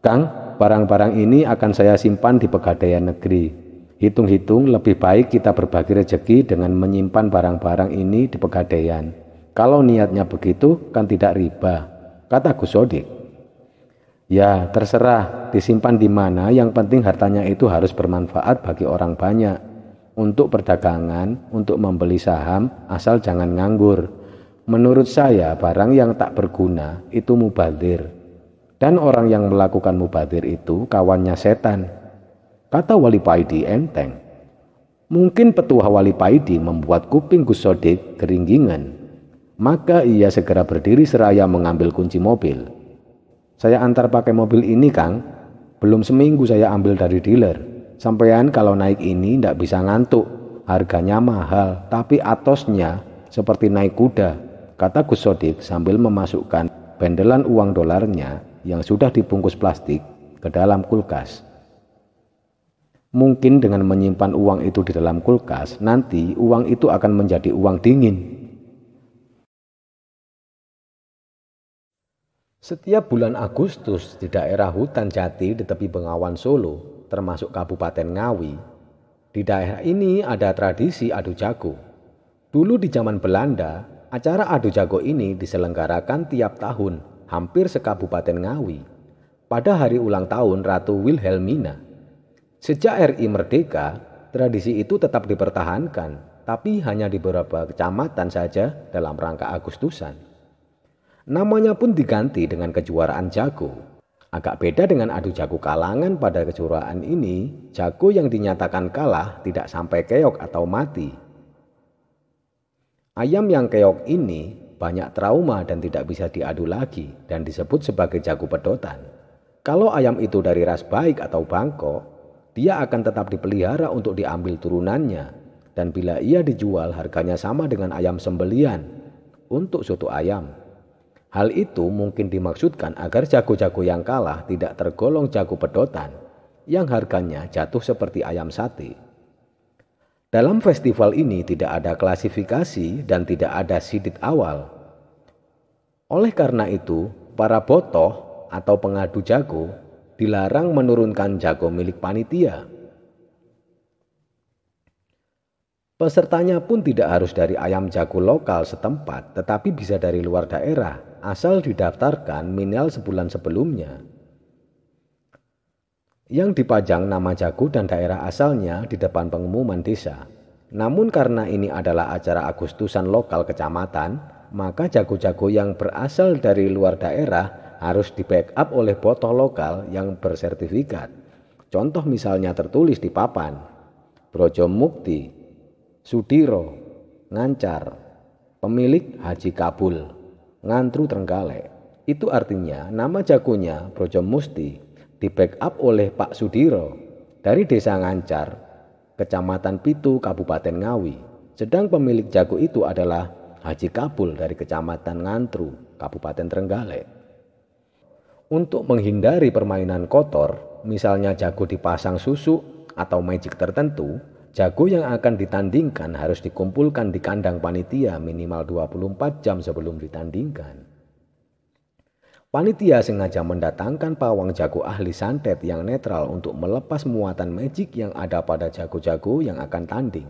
"Kang, barang-barang ini akan saya simpan di Pegadaian Negeri. Hitung-hitung lebih baik kita berbagi rezeki dengan menyimpan barang-barang ini di Pegadaian. Kalau niatnya begitu kan tidak riba," kata Gus Sodik. "Ya terserah disimpan di mana, yang penting hartanya itu harus bermanfaat bagi orang banyak. Untuk perdagangan, untuk membeli saham, asal jangan nganggur. Menurut saya barang yang tak berguna itu mubadzir. Dan orang yang melakukan mubadzir itu kawannya setan," kata Wali Paidi enteng. Mungkin petuah Wali Paidi membuat kuping Gus Sodik keringgingan. Maka ia segera berdiri seraya mengambil kunci mobil. "Saya antar pakai mobil ini Kang, belum seminggu saya ambil dari dealer. Sampean kalau naik ini ndak bisa ngantuk, harganya mahal tapi atosnya seperti naik kuda," kata Gus Sodik sambil memasukkan bendelan uang dolarnya yang sudah dibungkus plastik ke dalam kulkas. Mungkin dengan menyimpan uang itu di dalam kulkas, nanti uang itu akan menjadi uang dingin. Setiap bulan Agustus di daerah hutan jati di tepi Bengawan Solo, termasuk Kabupaten Ngawi, di daerah ini ada tradisi adu jago. Dulu di zaman Belanda, acara adu jago ini diselenggarakan tiap tahun, hampir sekabupaten Ngawi, pada hari ulang tahun Ratu Wilhelmina. Sejak RI merdeka, tradisi itu tetap dipertahankan, tapi hanya di beberapa kecamatan saja dalam rangka Agustusan. Namanya pun diganti dengan kejuaraan jago. Agak beda dengan adu jago kalangan. Pada kejuaraan ini, jago yang dinyatakan kalah tidak sampai keok atau mati. Ayam yang keok ini banyak trauma dan tidak bisa diadu lagi dan disebut sebagai jago pedotan. Kalau ayam itu dari ras baik atau bangkok, dia akan tetap dipelihara untuk diambil turunannya, dan bila ia dijual harganya sama dengan ayam sembelian untuk soto ayam. Hal itu mungkin dimaksudkan agar jago-jago yang kalah tidak tergolong jago pedotan yang harganya jatuh seperti ayam sate. Dalam festival ini tidak ada klasifikasi dan tidak ada sidit awal. Oleh karena itu, para botoh atau pengadu jago dilarang menurunkan jago milik panitia. Pesertanya pun tidak harus dari ayam jago lokal setempat, tetapi bisa dari luar daerah, asal didaftarkan minimal sebulan sebelumnya. Yang dipajang nama jago dan daerah asalnya di depan pengumuman desa. Namun karena ini adalah acara Agustusan lokal kecamatan, maka jago-jago yang berasal dari luar daerah harus di-backup oleh botoh lokal yang bersertifikat. Contoh misalnya tertulis di papan, Brojo Mukti, Sudiro, Ngancar, pemilik Haji Kabul, Ngantru Trenggalek. Itu artinya nama jagonya Brojo Musti di-backup oleh Pak Sudiro dari desa Ngancar, Kecamatan Pitu, Kabupaten Ngawi. Sedang pemilik jago itu adalah Haji Kabul dari Kecamatan Ngantru, Kabupaten Trenggalek. Untuk menghindari permainan kotor, misalnya jago dipasang susu atau magic tertentu, jago yang akan ditandingkan harus dikumpulkan di kandang panitia minimal 24 jam sebelum ditandingkan. Panitia sengaja mendatangkan pawang jago ahli santet yang netral untuk melepas muatan magic yang ada pada jago-jago yang akan tanding.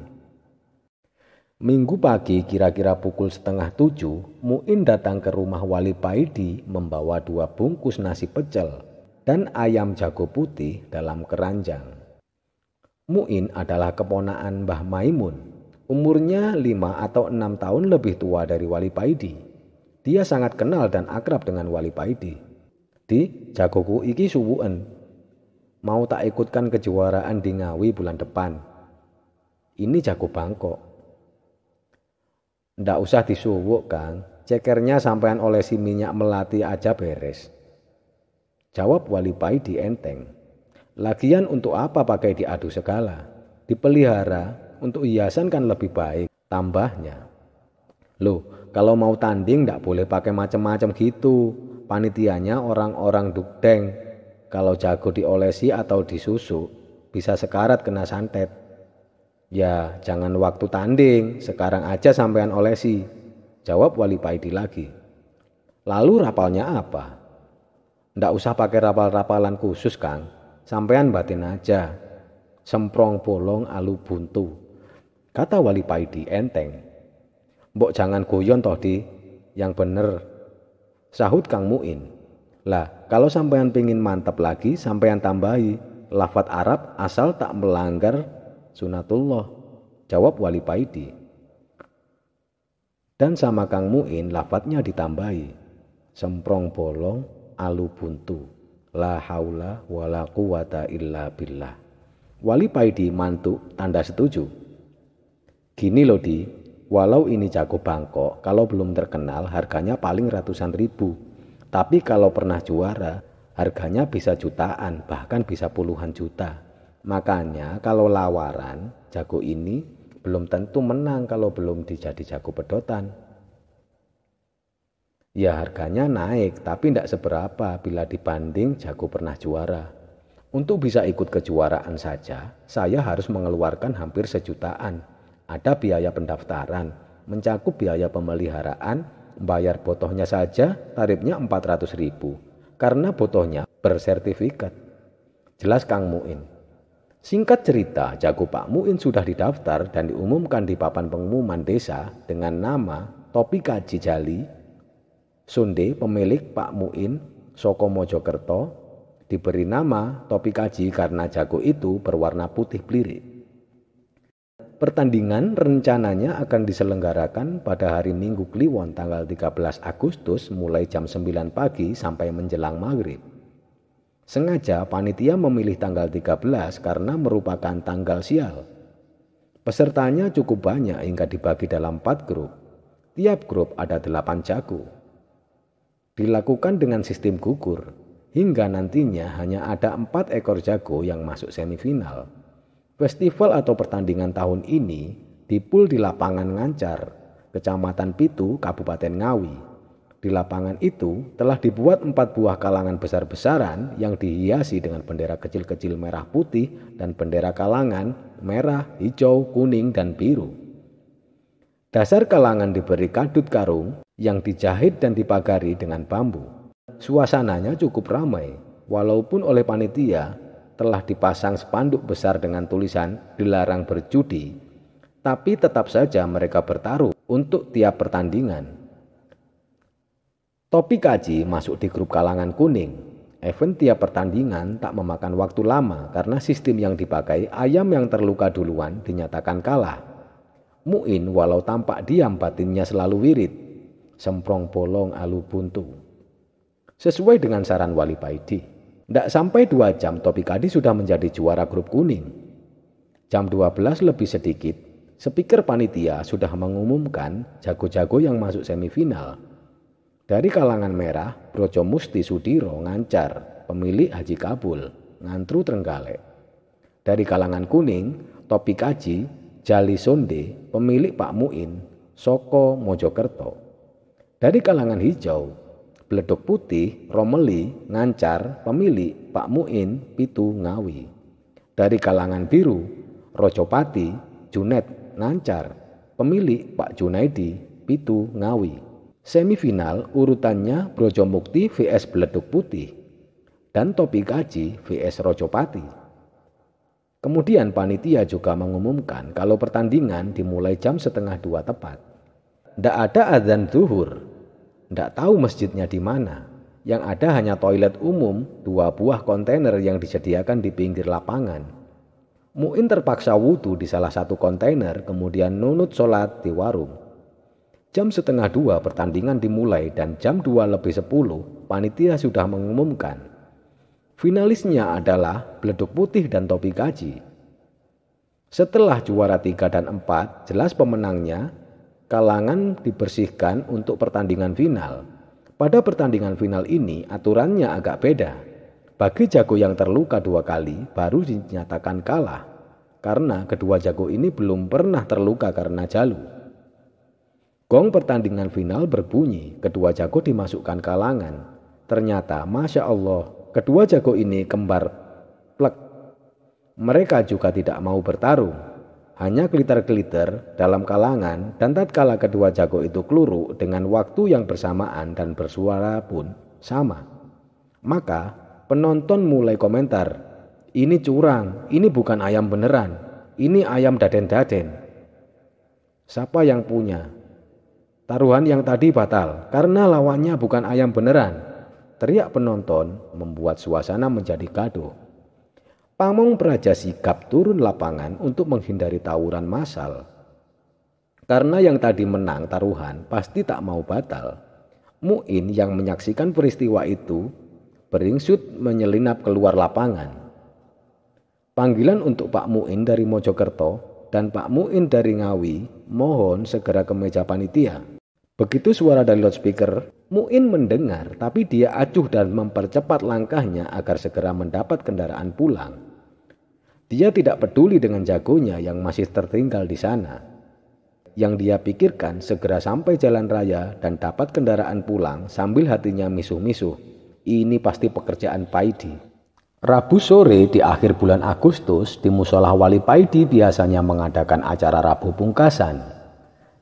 Minggu pagi kira-kira pukul 6:30, Muin datang ke rumah Wali Paidi membawa 2 bungkus nasi pecel dan ayam jago putih dalam keranjang. Muin adalah keponakan Mbah Maimun. Umurnya 5 atau 6 tahun lebih tua dari Wali Paidi. Dia sangat kenal dan akrab dengan Wali Paidi. "Di, jagoku iki suwuken. Mau tak ikutkan kejuaraan di Ngawi bulan depan. Ini jago Bangkok." "Ndak usah disuwuk, Kang. Cekernya sampean olesi minyak melati aja beres," jawab Wali Paidi enteng. "Lagian untuk apa pakai diadu segala? Dipelihara, untuk hiasan kan lebih baik," tambahnya. "Loh, kalau mau tanding ndak boleh pakai macam-macam gitu. Panitianya orang-orang dugdeng. Kalau jago diolesi atau disusuk, bisa sekarat kena santet." "Ya, jangan waktu tanding, sekarang aja sampean olesi," jawab Wali Paidi lagi. "Lalu rapalnya apa?" "Ndak usah pakai rapal-rapalan khusus, Kang. Sampean batin aja. Semprong bolong alu buntu," kata Wali Paidi enteng. "Mbok jangan guyon toh, Di. Yang bener," sahut Kang Muin. "Lah, kalau sampean pingin mantap lagi, sampean tambahi lafaz Arab asal tak melanggar sunatullah," jawab Wali Paidi. Dan sama Kang Muin lafadznya ditambahi, "Semprong bolong alu buntu. La haula wala quwata illa billah." Wali Paidi mantuk tanda setuju. "Gini loh, Di. Walau ini jago Bangkok, kalau belum terkenal harganya paling ratusan ribu. Tapi kalau pernah juara, harganya bisa jutaan, bahkan bisa puluhan juta. Makanya kalau lawaran, jago ini belum tentu menang kalau belum dijadi jago pedotan. Ya harganya naik, tapi tidak seberapa bila dibanding jago pernah juara. Untuk bisa ikut kejuaraan saja, saya harus mengeluarkan hampir sejutaan. Ada biaya pendaftaran, mencakup biaya pemeliharaan, bayar botohnya saja tarifnya 400 ribu. Karena botohnya bersertifikat," jelas Kang Muin. Singkat cerita, jago Pak Muin sudah didaftar dan diumumkan di papan pengumuman desa dengan nama Topi Kaji Jali Sonde. Pemilik Pak Muin Soko Mojokerto diberi nama Topi Kaji karena jago itu berwarna putih blirik. Pertandingan rencananya akan diselenggarakan pada hari Minggu Kliwon tanggal 13 Agustus mulai jam 9 pagi sampai menjelang maghrib. Sengaja panitia memilih tanggal 13 karena merupakan tanggal sial. Pesertanya cukup banyak hingga dibagi dalam 4 grup. Tiap grup ada 8 jago. Dilakukan dengan sistem gugur, hingga nantinya hanya ada 4 ekor jago yang masuk semifinal. Festival atau pertandingan tahun ini dipul di lapangan Ngancar, Kecamatan Pitu, Kabupaten Ngawi. Di lapangan itu telah dibuat 4 buah kalangan besar-besaran yang dihiasi dengan bendera kecil-kecil merah putih dan bendera kalangan merah, hijau, kuning, dan biru. Dasar kalangan diberi kadut karung yang dijahit dan dipagari dengan bambu. Suasananya cukup ramai, walaupun oleh panitia telah dipasang spanduk besar dengan tulisan "Dilarang berjudi", tapi tetap saja mereka bertaruh untuk tiap pertandingan. Topi Kaji masuk di grup kalangan kuning. Event tiap pertandingan tak memakan waktu lama karena sistem yang dipakai ayam yang terluka duluan dinyatakan kalah. Muin walau tampak diam batinnya selalu wirid, "Semprong bolong alu buntu." Sesuai dengan saran Wali Paidi. Tidak sampai 2 jam Topi Kaji sudah menjadi juara grup kuning. Jam 12 lebih sedikit, speaker panitia sudah mengumumkan jago-jago yang masuk semifinal. Dari kalangan merah, Brojo Musti Sudiro Ngancar, pemilik Haji Kabul, Ngantru Trenggalek. Dari kalangan kuning, Topi Kaji Jali Sonde, pemilik Pak Muin, Soko Mojokerto. Dari kalangan hijau, Bledok Putih, Romeli, Ngancar, pemilik Pak Muin, Pitu Ngawi. Dari kalangan biru, Rojopati, Junet, Ngancar, pemilik Pak Junaidi, Pitu Ngawi. Semifinal urutannya Brojomukti vs Beleduk Putih dan Topi Kaji vs Rojopati. Kemudian panitia juga mengumumkan kalau pertandingan dimulai jam 1:30 tepat. Ndak ada azan zuhur, ndak tahu masjidnya di mana. Yang ada hanya toilet umum, 2 buah kontainer yang disediakan di pinggir lapangan. Muin terpaksa wudhu di salah satu kontainer, kemudian nunut sholat di warung. Jam 1:30 pertandingan dimulai dan jam 2:10 panitia sudah mengumumkan. Finalisnya adalah Beleduk Putih dan Topi Kaji. Setelah juara 3 dan 4, jelas pemenangnya, kalangan dibersihkan untuk pertandingan final. Pada pertandingan final ini aturannya agak beda. Bagi jago yang terluka 2 kali baru dinyatakan kalah, karena kedua jago ini belum pernah terluka karena jalu. Gong pertandingan final berbunyi, kedua jago dimasukkan kalangan. Ternyata Masya Allah, kedua jago ini kembar plek. Mereka juga tidak mau bertarung, hanya keliter-keliter dalam kalangan, dan tatkala kedua jago itu keluru dengan waktu yang bersamaan dan bersuara pun sama. Maka penonton mulai komentar, ini curang, ini bukan ayam beneran, ini ayam daden-daden. Siapa yang punya? Taruhan yang tadi batal karena lawannya bukan ayam beneran. Teriak penonton membuat suasana menjadi gaduh. Pamong Praja sigap turun lapangan untuk menghindari tawuran massal. Karena yang tadi menang taruhan pasti tak mau batal. Muin yang menyaksikan peristiwa itu beringsut menyelinap keluar lapangan. Panggilan untuk Pak Muin dari Mojokerto dan Pak Muin dari Ngawi, mohon segera ke meja panitia. Begitu suara dari loudspeaker, Muin mendengar, tapi dia acuh dan mempercepat langkahnya agar segera mendapat kendaraan pulang. Dia tidak peduli dengan jagonya yang masih tertinggal di sana. Yang dia pikirkan segera sampai jalan raya dan dapat kendaraan pulang sambil hatinya misuh-misuh. Ini pasti pekerjaan Paidi. Rabu sore di akhir bulan Agustus di Musola Wali Paidi biasanya mengadakan acara Rabu Pungkasan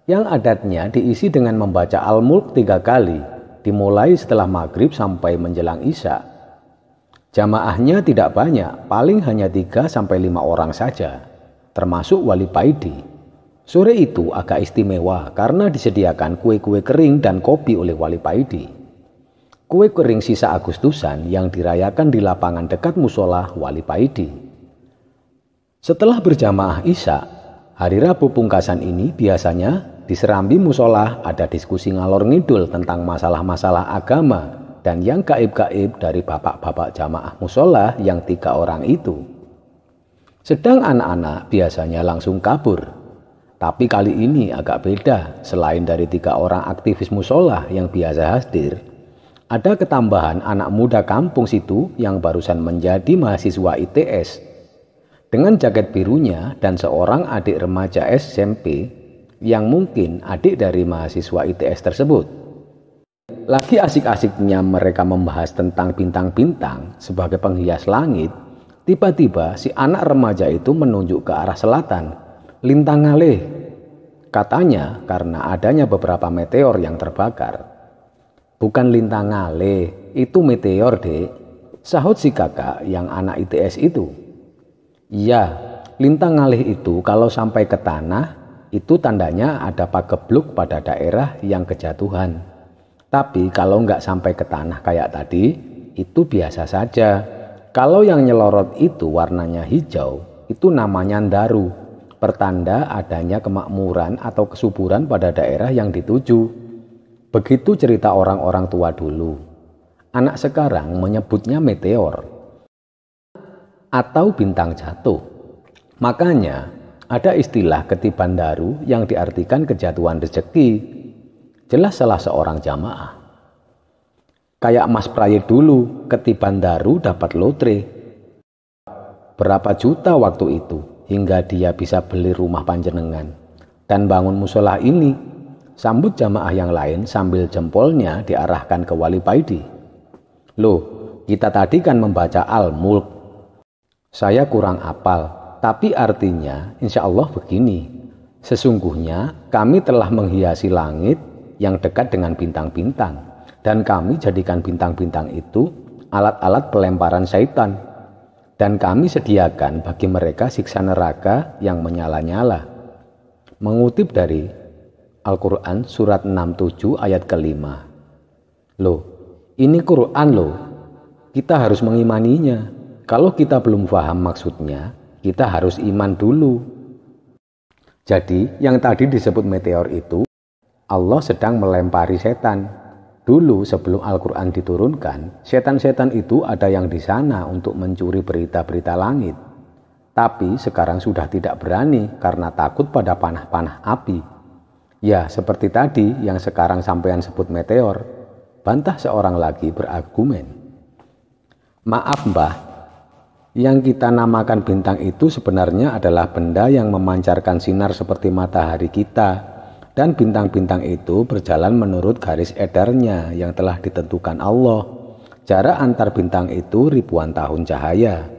yang adatnya diisi dengan membaca Al-Mulk 3 kali, dimulai setelah maghrib sampai menjelang Isya. Jamaahnya tidak banyak, paling hanya 3-5 orang saja, termasuk Wali Paidi. Sore itu agak istimewa karena disediakan kue-kue kering dan kopi oleh Wali Paidi. Kue kering sisa Agustusan yang dirayakan di lapangan dekat musola Wali Paidi. Setelah berjamaah Isya, hari Rabu Pungkasan ini biasanya di serambi musola ada diskusi ngalor ngidul tentang masalah-masalah agama dan yang gaib-gaib dari bapak-bapak jamaah musola yang 3 orang itu. Sedang anak-anak biasanya langsung kabur. Tapi kali ini agak beda, selain dari 3 orang aktivis musola yang biasa hadir, ada ketambahan anak muda kampung situ yang barusan menjadi mahasiswa ITS. Dengan jaket birunya dan seorang adik remaja SMP yang mungkin adik dari mahasiswa ITS tersebut. Lagi asik-asiknya mereka membahas tentang bintang-bintang sebagai penghias langit, tiba-tiba si anak remaja itu menunjuk ke arah selatan. Lintang ngalih, katanya karena adanya beberapa meteor yang terbakar. Bukan lintang ngalih, itu meteor dek, sahut si kakak yang anak ITS itu. Iya, lintang ngalih itu kalau sampai ke tanah, itu tandanya ada pagebluk pada daerah yang kejatuhan. Tapi kalau nggak sampai ke tanah kayak tadi, itu biasa saja. Kalau yang nyelorot itu warnanya hijau, itu namanya ndaru, pertanda adanya kemakmuran atau kesuburan pada daerah yang dituju. Begitu cerita orang-orang tua dulu. Anak sekarang menyebutnya meteor atau bintang jatuh. Makanya ada istilah ketiban daru yang diartikan kejatuhan rezeki. Jelas salah seorang jamaah. Kayak Mas Prayit dulu, ketiban daru dapat lotre. Berapa juta waktu itu hingga dia bisa beli rumah panjenengan dan bangun musola ini. Sambut jamaah yang lain sambil jempolnya diarahkan ke Wali Paidi. Loh, kita tadi kan membaca Al-Mulk. Saya kurang hafal. Tapi artinya insya Allah begini, sesungguhnya kami telah menghiasi langit yang dekat dengan bintang-bintang, dan kami jadikan bintang-bintang itu alat-alat pelemparan syaitan, dan kami sediakan bagi mereka siksa neraka yang menyala-nyala. Mengutip dari Al-Quran surat 67 ayat kelima. Loh, ini Quran loh, kita harus mengimaninya. Kalau kita belum paham maksudnya, kita harus iman dulu. Jadi yang tadi disebut meteor itu, Allah sedang melempari setan. Dulu sebelum Al-Quran diturunkan, setan-setan itu ada yang di sana untuk mencuri berita-berita langit. Tapi sekarang sudah tidak berani karena takut pada panah-panah api. Ya, seperti tadi yang sekarang sampean sebut meteor, bantah seorang lagi berargumen. Maaf mbah, yang kita namakan bintang itu sebenarnya adalah benda yang memancarkan sinar seperti matahari kita, dan bintang-bintang itu berjalan menurut garis edarnya yang telah ditentukan Allah. Jarak antar bintang itu ribuan tahun cahaya.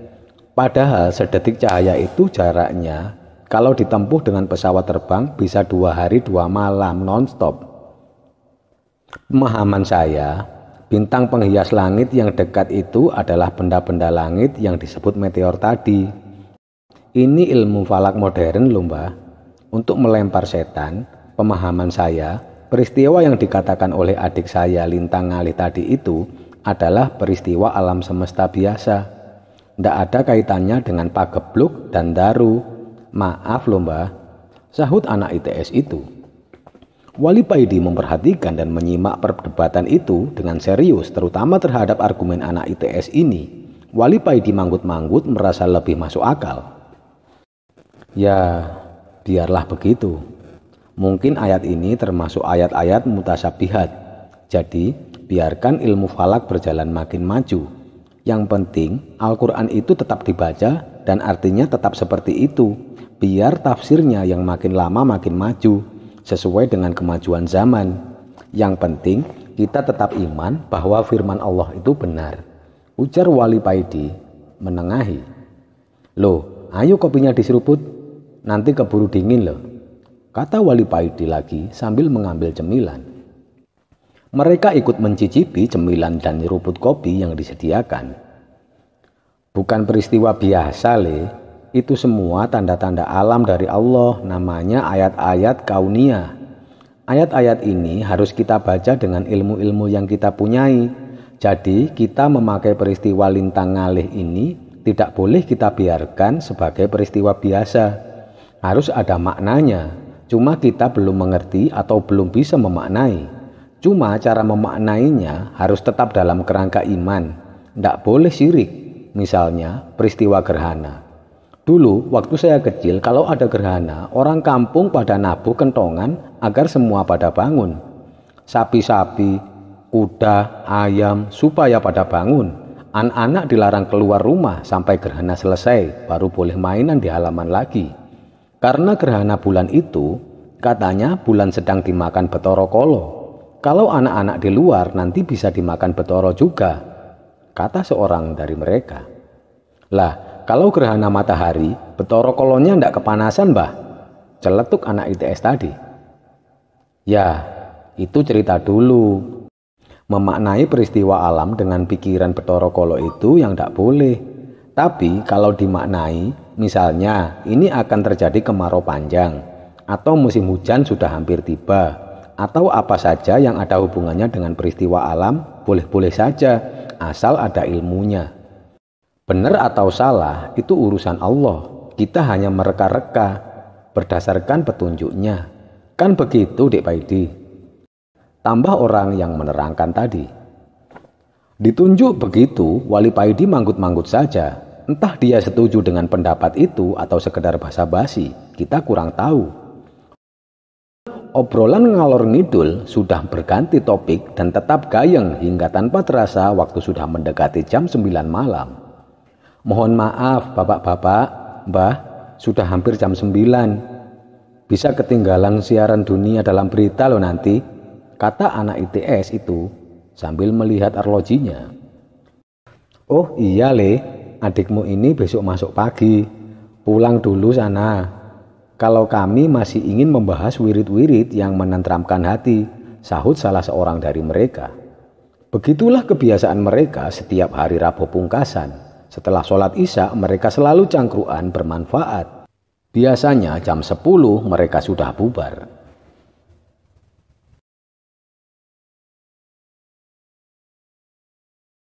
Padahal sedetik cahaya itu jaraknya kalau ditempuh dengan pesawat terbang bisa 2 hari 2 malam non-stop. Pemahaman saya, bintang penghias langit yang dekat itu adalah benda-benda langit yang disebut meteor tadi. Ini ilmu falak modern loh mbah. Untuk melempar setan, pemahaman saya, peristiwa yang dikatakan oleh adik saya Lintang Ngalih tadi itu adalah peristiwa alam semesta biasa. Tidak ada kaitannya dengan pagebluk dan daru. Maaf loh mbah, sahut anak ITS itu. Wali Paidi memperhatikan dan menyimak perdebatan itu dengan serius, terutama terhadap argumen anak ITS ini. Wali Paidi manggut-manggut merasa lebih masuk akal. Ya, biarlah begitu. Mungkin ayat ini termasuk ayat-ayat mutasabihat. Jadi, biarkan ilmu falak berjalan makin maju. Yang penting, Al-Quran itu tetap dibaca dan artinya tetap seperti itu. Biar tafsirnya yang makin lama makin maju, sesuai dengan kemajuan zaman. Yang penting, kita tetap iman bahwa firman Allah itu benar. Ujar Wali Paidi menengahi. Loh, ayo kopinya diseruput, nanti keburu dingin loh, kata Wali Paidi lagi sambil mengambil cemilan. Mereka ikut mencicipi cemilan dan nyeruput kopi yang disediakan. Bukan peristiwa biasa le, itu semua tanda-tanda alam dari Allah, namanya ayat-ayat kauniyah. Ayat-ayat ini harus kita baca dengan ilmu-ilmu yang kita punyai. Jadi kita memakai peristiwa Lintang Ngalih ini tidak boleh kita biarkan sebagai peristiwa biasa. Harus ada maknanya. Cuma kita belum mengerti atau belum bisa memaknai. Cuma cara memaknainya harus tetap dalam kerangka iman. Tidak boleh syirik. Misalnya peristiwa gerhana. Dulu waktu saya kecil kalau ada gerhana, orang kampung pada nabuh kentongan agar semua pada bangun. Sapi-sapi, kuda, ayam supaya pada bangun. Anak-anak dilarang keluar rumah sampai gerhana selesai, baru boleh mainan di halaman lagi. Karena gerhana bulan itu, katanya bulan sedang dimakan Betara Kala. Kalau anak-anak di luar nanti bisa dimakan Betara juga, kata seorang dari mereka. Lah, kalau gerhana matahari, Betara Kalanya ndak kepanasan mbah, celetuk anak ITS tadi. Ya, itu cerita dulu. Memaknai peristiwa alam dengan pikiran Betara Kala itu yang ndak boleh. Tapi kalau dimaknai, misalnya ini akan terjadi kemarau panjang, atau musim hujan sudah hampir tiba, atau apa saja yang ada hubungannya dengan peristiwa alam, boleh-boleh saja, asal ada ilmunya. Benar atau salah itu urusan Allah. Kita hanya mereka-reka berdasarkan petunjuknya. Kan begitu Dek Paidi? Tambah orang yang menerangkan tadi. Ditunjuk begitu, Wali Paidi manggut-manggut saja. Entah dia setuju dengan pendapat itu atau sekedar basa-basi, kita kurang tahu. Obrolan ngalor ngidul sudah berganti topik dan tetap gayeng hingga tanpa terasa waktu sudah mendekati jam 9 malam. Mohon maaf bapak-bapak, mbah, sudah hampir jam 9. Bisa ketinggalan siaran dunia dalam berita loh nanti, kata anak ITS itu sambil melihat arlojinya. Oh iya le, adikmu ini besok masuk pagi, pulang dulu sana. Kalau kami masih ingin membahas wirid-wirid yang menenteramkan hati, sahut salah seorang dari mereka. Begitulah kebiasaan mereka setiap hari Rabu pungkasan. Setelah sholat Isya mereka selalu cangkruan bermanfaat. Biasanya jam 10 mereka sudah bubar.